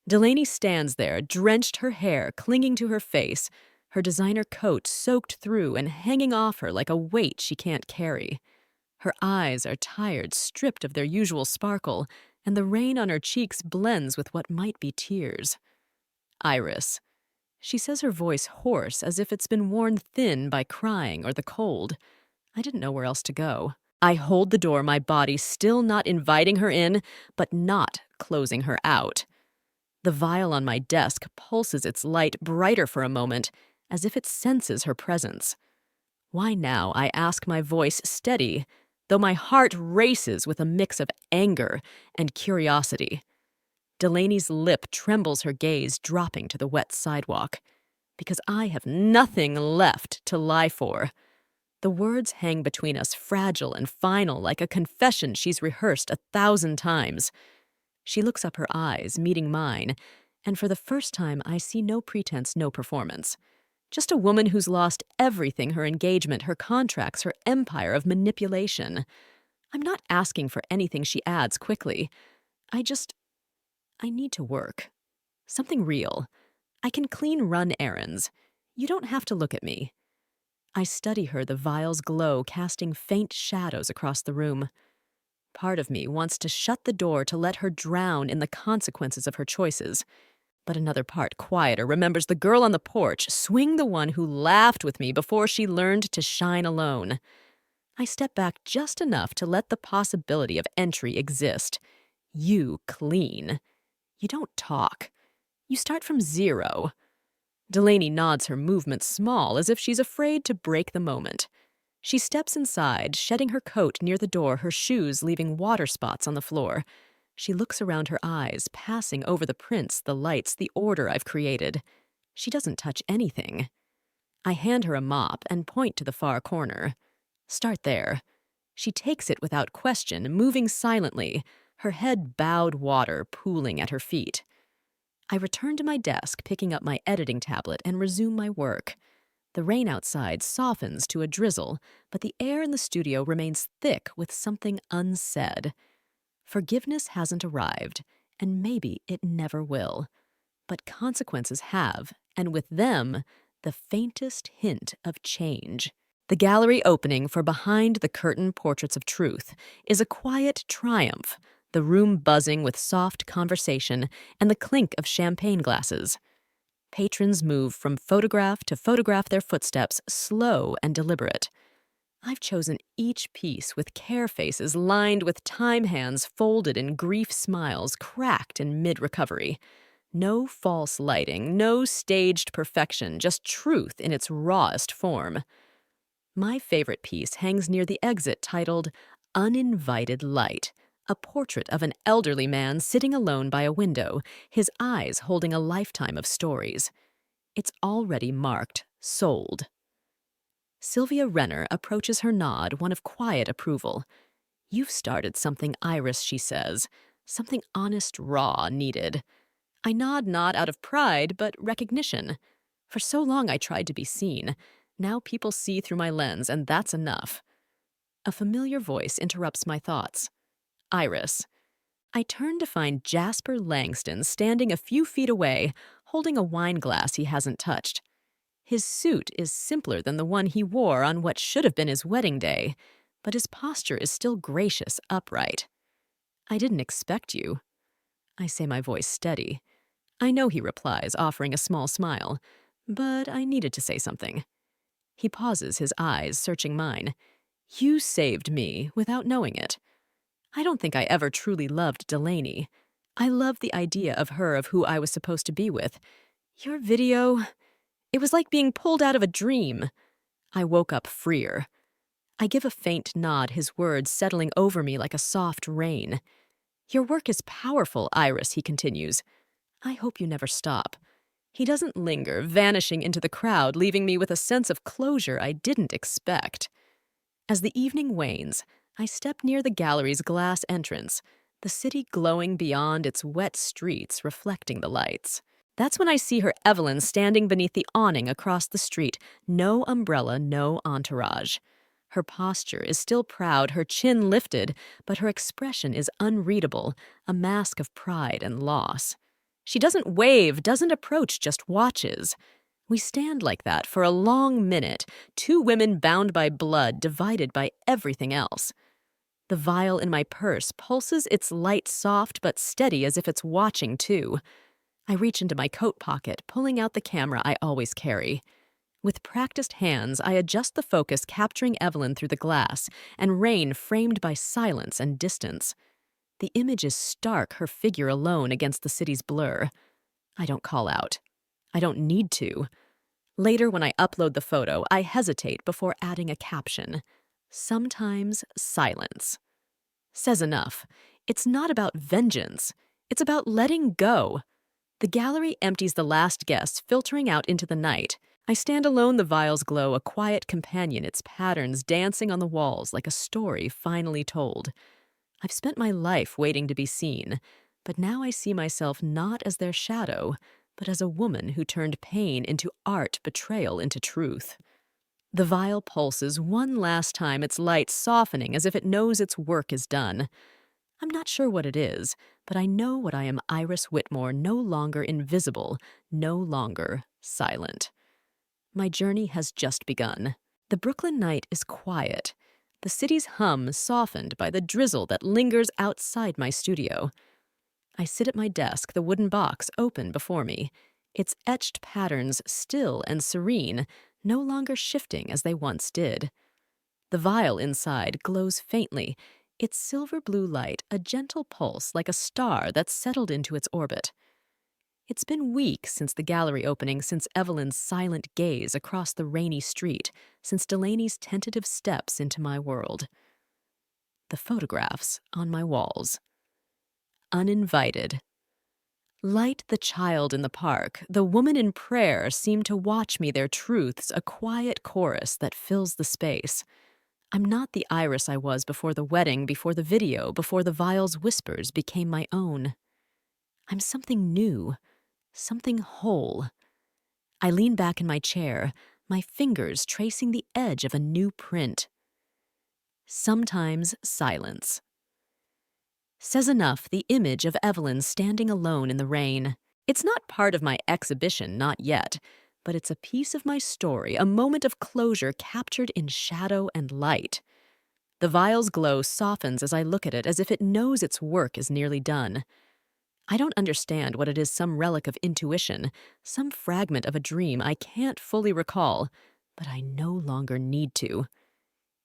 Delaney stands there, drenched her hair clinging to her face, her designer coat soaked through and hanging off her like a weight she can't carry. Her eyes are tired, stripped of their usual sparkle, and the rain on her cheeks blends with what might be tears. Iris. She says her voice hoarse, as if it's been worn thin by crying or the cold. I didn't know where else to go. I hold the door, my body still not inviting her in, but not closing her out. The vial on my desk pulses its light brighter for a moment, as if it senses her presence. Why now, I ask, my voice steady, though my heart races with a mix of anger and curiosity. Delaney's lip trembles, her gaze dropping to the wet sidewalk. Because I have nothing left to lie for. The words hang between us, fragile and final, like a confession she's rehearsed 1,000 times. She looks up, her eyes meeting mine, and for the first time I see no pretense, no performance. Just a woman who's lost everything, her engagement, her contracts, her empire of manipulation. I'm not asking for anything, she adds quickly. I need to work. Something real. I can clean run errands. You don't have to look at me. I study her, the vial's glow casting faint shadows across the room. Part of me wants to shut the door to let her drown in the consequences of her choices. But another part, quieter, remembers the girl on the porch, Swing, the one who laughed with me before she learned to shine alone. I step back just enough to let the possibility of entry exist. You clean. You don't talk. You start from zero. Delaney nods, her movements small, as if she's afraid to break the moment. She steps inside, shedding her coat near the door, her shoes leaving water spots on the floor. She looks around, her eyes passing over the prints, the lights, the order I've created. She doesn't touch anything. I hand her a mop and point to the far corner. Start there. She takes it without question, moving silently, her head bowed, water pooling at her feet. I return to my desk, picking up my editing tablet, and resume my work. The rain outside softens to a drizzle, but the air in the studio remains thick with something unsaid. Forgiveness hasn't arrived, and maybe it never will. But consequences have, and with them, the faintest hint of change. The gallery opening for Behind the Curtain Portraits of Truth is a quiet triumph, the room buzzing with soft conversation and the clink of champagne glasses. Patrons move from photograph to photograph, their footsteps slow and deliberate. I've chosen each piece with care faces lined with time hands folded in grief smiles cracked in mid-recovery. No false lighting, no staged perfection, just truth in its rawest form. My favorite piece hangs near the exit titled Uninvited Light, a portrait of an elderly man sitting alone by a window, his eyes holding a lifetime of stories. It's already marked sold. Sylvia Renner approaches her nod, one of quiet approval. You've started something, Iris, she says. Something honest, raw, needed. I nod not out of pride, but recognition. For so long I tried to be seen. Now people see through my lens, and that's enough. A familiar voice interrupts my thoughts. Iris. I turn to find Jasper Langston standing a few feet away, holding a wine glass he hasn't touched. His suit is simpler than the one he wore on what should have been his wedding day, but his posture is still gracious, upright. I didn't expect you. I say, my voice steady. I know, he replies, offering a small smile, but I needed to say something. He pauses, his eyes searching mine. You saved me without knowing it. I don't think I ever truly loved Delaney. I loved the idea of her, of who I was supposed to be with. Your video, it was like being pulled out of a dream. I woke up freer. I give a faint nod, his words settling over me like a soft rain. Your work is powerful, Iris, he continues. I hope you never stop. He doesn't linger, vanishing into the crowd, leaving me with a sense of closure I didn't expect. As the evening wanes, I step near the gallery's glass entrance, the city glowing beyond its wet streets, reflecting the lights. That's when I see her Evelyn standing beneath the awning across the street, no umbrella, no entourage. Her posture is still proud, her chin lifted, but her expression is unreadable, a mask of pride and loss. She doesn't wave, doesn't approach, just watches. We stand like that for a long minute, two women bound by blood, divided by everything else. The vial in my purse pulses its light soft but steady as if it's watching too. I reach into my coat pocket, pulling out the camera I always carry. With practiced hands, I adjust the focus, capturing Evelyn through the glass, and Rain framed by silence and distance. The image is stark, her figure alone against the city's blur. I don't call out. I don't need to. Later, when I upload the photo, I hesitate before adding a caption. Sometimes silence says enough. It's not about vengeance. It's about letting go. The gallery empties the last guest, filtering out into the night. I stand alone, the vial's glow, a quiet companion, its patterns dancing on the walls like a story finally told. I've spent my life waiting to be seen, but now I see myself not as their shadow, but as a woman who turned pain into art, betrayal into truth. The vial pulses one last time, its light softening as if it knows its work is done. I'm not sure what it is, but I know what I am, Iris Whitmore, no longer invisible, no longer silent. My journey has just begun. The Brooklyn night is quiet. The city's hum softened by the drizzle that lingers outside my studio. I sit at my desk, the wooden box open before me, its etched patterns still and serene, no longer shifting as they once did. The vial inside glows faintly, its silver blue light a gentle pulse like a star that's settled into its orbit. It's been weeks since the gallery opening, since Evelyn's silent gaze across the rainy street, since Delaney's tentative steps into my world. The photographs on my walls. Uninvited. Light the child in the park, the woman in prayer seem to watch me, their truths, a quiet chorus that fills the space. I'm not the Iris I was before the wedding, before the video, before the vial's whispers became my own. I'm something new, something whole. I lean back in my chair, my fingers tracing the edge of a new print. Sometimes silence. Says enough, the image of Evelyn standing alone in the rain. It's not part of my exhibition, not yet, but it's a piece of my story, a moment of closure captured in shadow and light. The vial's glow softens as I look at it, as if it knows its work is nearly done. I don't understand what it is, some relic of intuition, some fragment of a dream I can't fully recall, but I no longer need to.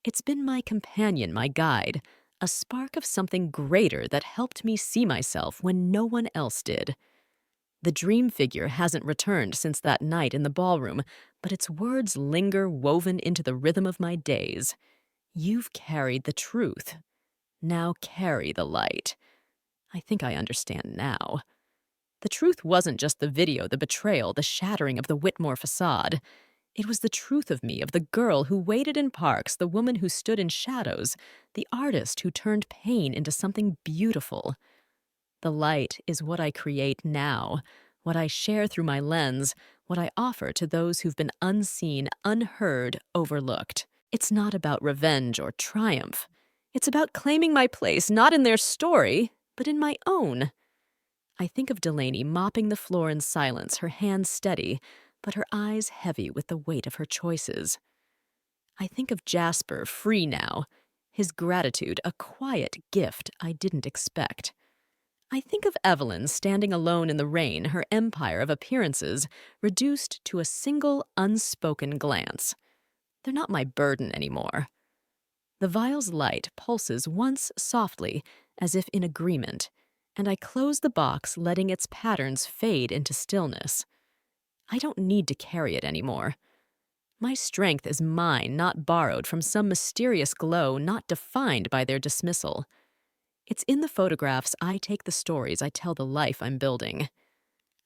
It's been my companion, my guide, a spark of something greater that helped me see myself when no one else did. The dream figure hasn't returned since that night in the ballroom, but its words linger woven into the rhythm of my days. You've carried the truth. Now carry the light. I think I understand now. The truth wasn't just the video, the betrayal, the shattering of the Whitmore facade. It was the truth of me, of the girl who waited in parks, the woman who stood in shadows, the artist who turned pain into something beautiful. The light is what I create now, what I share through my lens, what I offer to those who've been unseen, unheard, overlooked. It's not about revenge or triumph. It's about claiming my place, not in their story, but in my own. I think of Delaney mopping the floor in silence, her hands steady, but her eyes heavy with the weight of her choices. I think of Jasper, free now, his gratitude, a quiet gift I didn't expect. I think of Evelyn standing alone in the rain, her empire of appearances reduced to a single unspoken glance. They're not my burden anymore. The vial's light pulses once softly, as if in agreement, and I close the box, letting its patterns fade into stillness. I don't need to carry it anymore. My strength is mine, not borrowed from some mysterious glow not defined by their dismissal. It's in the photographs I take the stories I tell the life I'm building.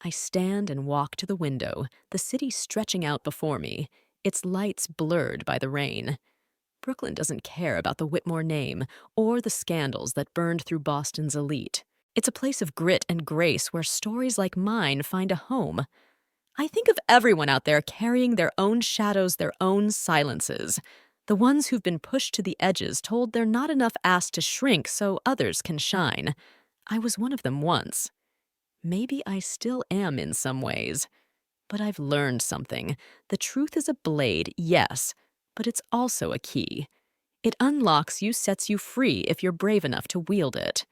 I stand and walk to the window, the city stretching out before me, its lights blurred by the rain. Brooklyn doesn't care about the Whitmore name or the scandals that burned through Boston's elite. It's a place of grit and grace where stories like mine find a home. I think of everyone out there carrying their own shadows, their own silences. The ones who've been pushed to the edges, told they're not enough asked to shrink so others can shine. I was one of them once. Maybe I still am in some ways. But I've learned something. The truth is a blade, yes, but it's also a key. It unlocks you, sets you free if you're brave enough to wield it.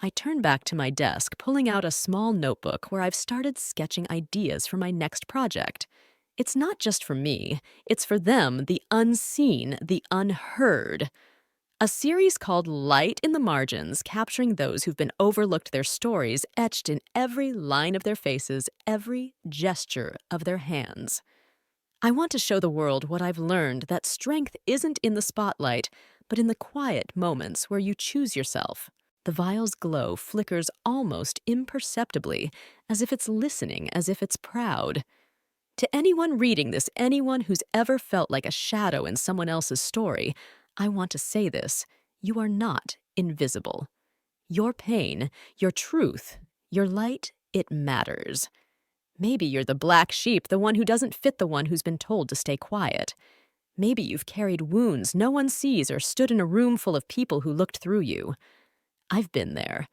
I turn back to my desk, pulling out a small notebook where I've started sketching ideas for my next project. It's not just for me, it's for them, the unseen, the unheard. A series called Light in the Margins, capturing those who've been overlooked, their stories etched in every line of their faces, every gesture of their hands. I want to show the world what I've learned, that strength isn't in the spotlight, but in the quiet moments where you choose yourself. The vial's glow flickers almost imperceptibly, as if it's listening, as if it's proud. To anyone reading this, anyone who's ever felt like a shadow in someone else's story, I want to say this: you are not invisible. Your pain, your truth, your light, it matters. Maybe you're the black sheep, the one who doesn't fit the one who's been told to stay quiet. Maybe you've carried wounds no one sees or stood in a room full of people who looked through you. I've been there.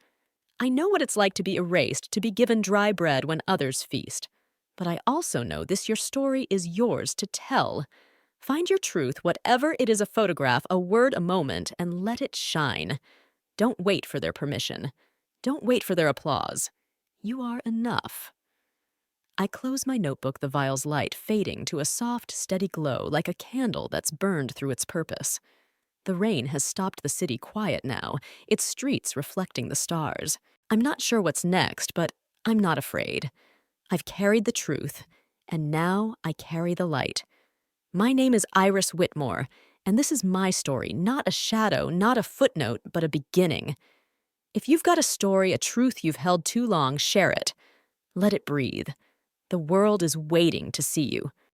I know what it's like to be erased, to be given dry bread when others feast. But I also know this: your story is yours to tell. Find your truth, whatever it is, a photograph, a word, a moment, and let it shine. Don't wait for their permission. Don't wait for their applause. You are enough. I close my notebook, the vial's light fading to a soft, steady glow like a candle that's burned through its purpose. The rain has stopped the city quiet now, its streets reflecting the stars. I'm not sure what's next, but I'm not afraid. I've carried the truth, and now I carry the light. My name is Iris Whitmore, and this is my story, not a shadow, not a footnote, but a beginning. If you've got a story, a truth you've held too long, share it. Let it breathe. The world is waiting to see you.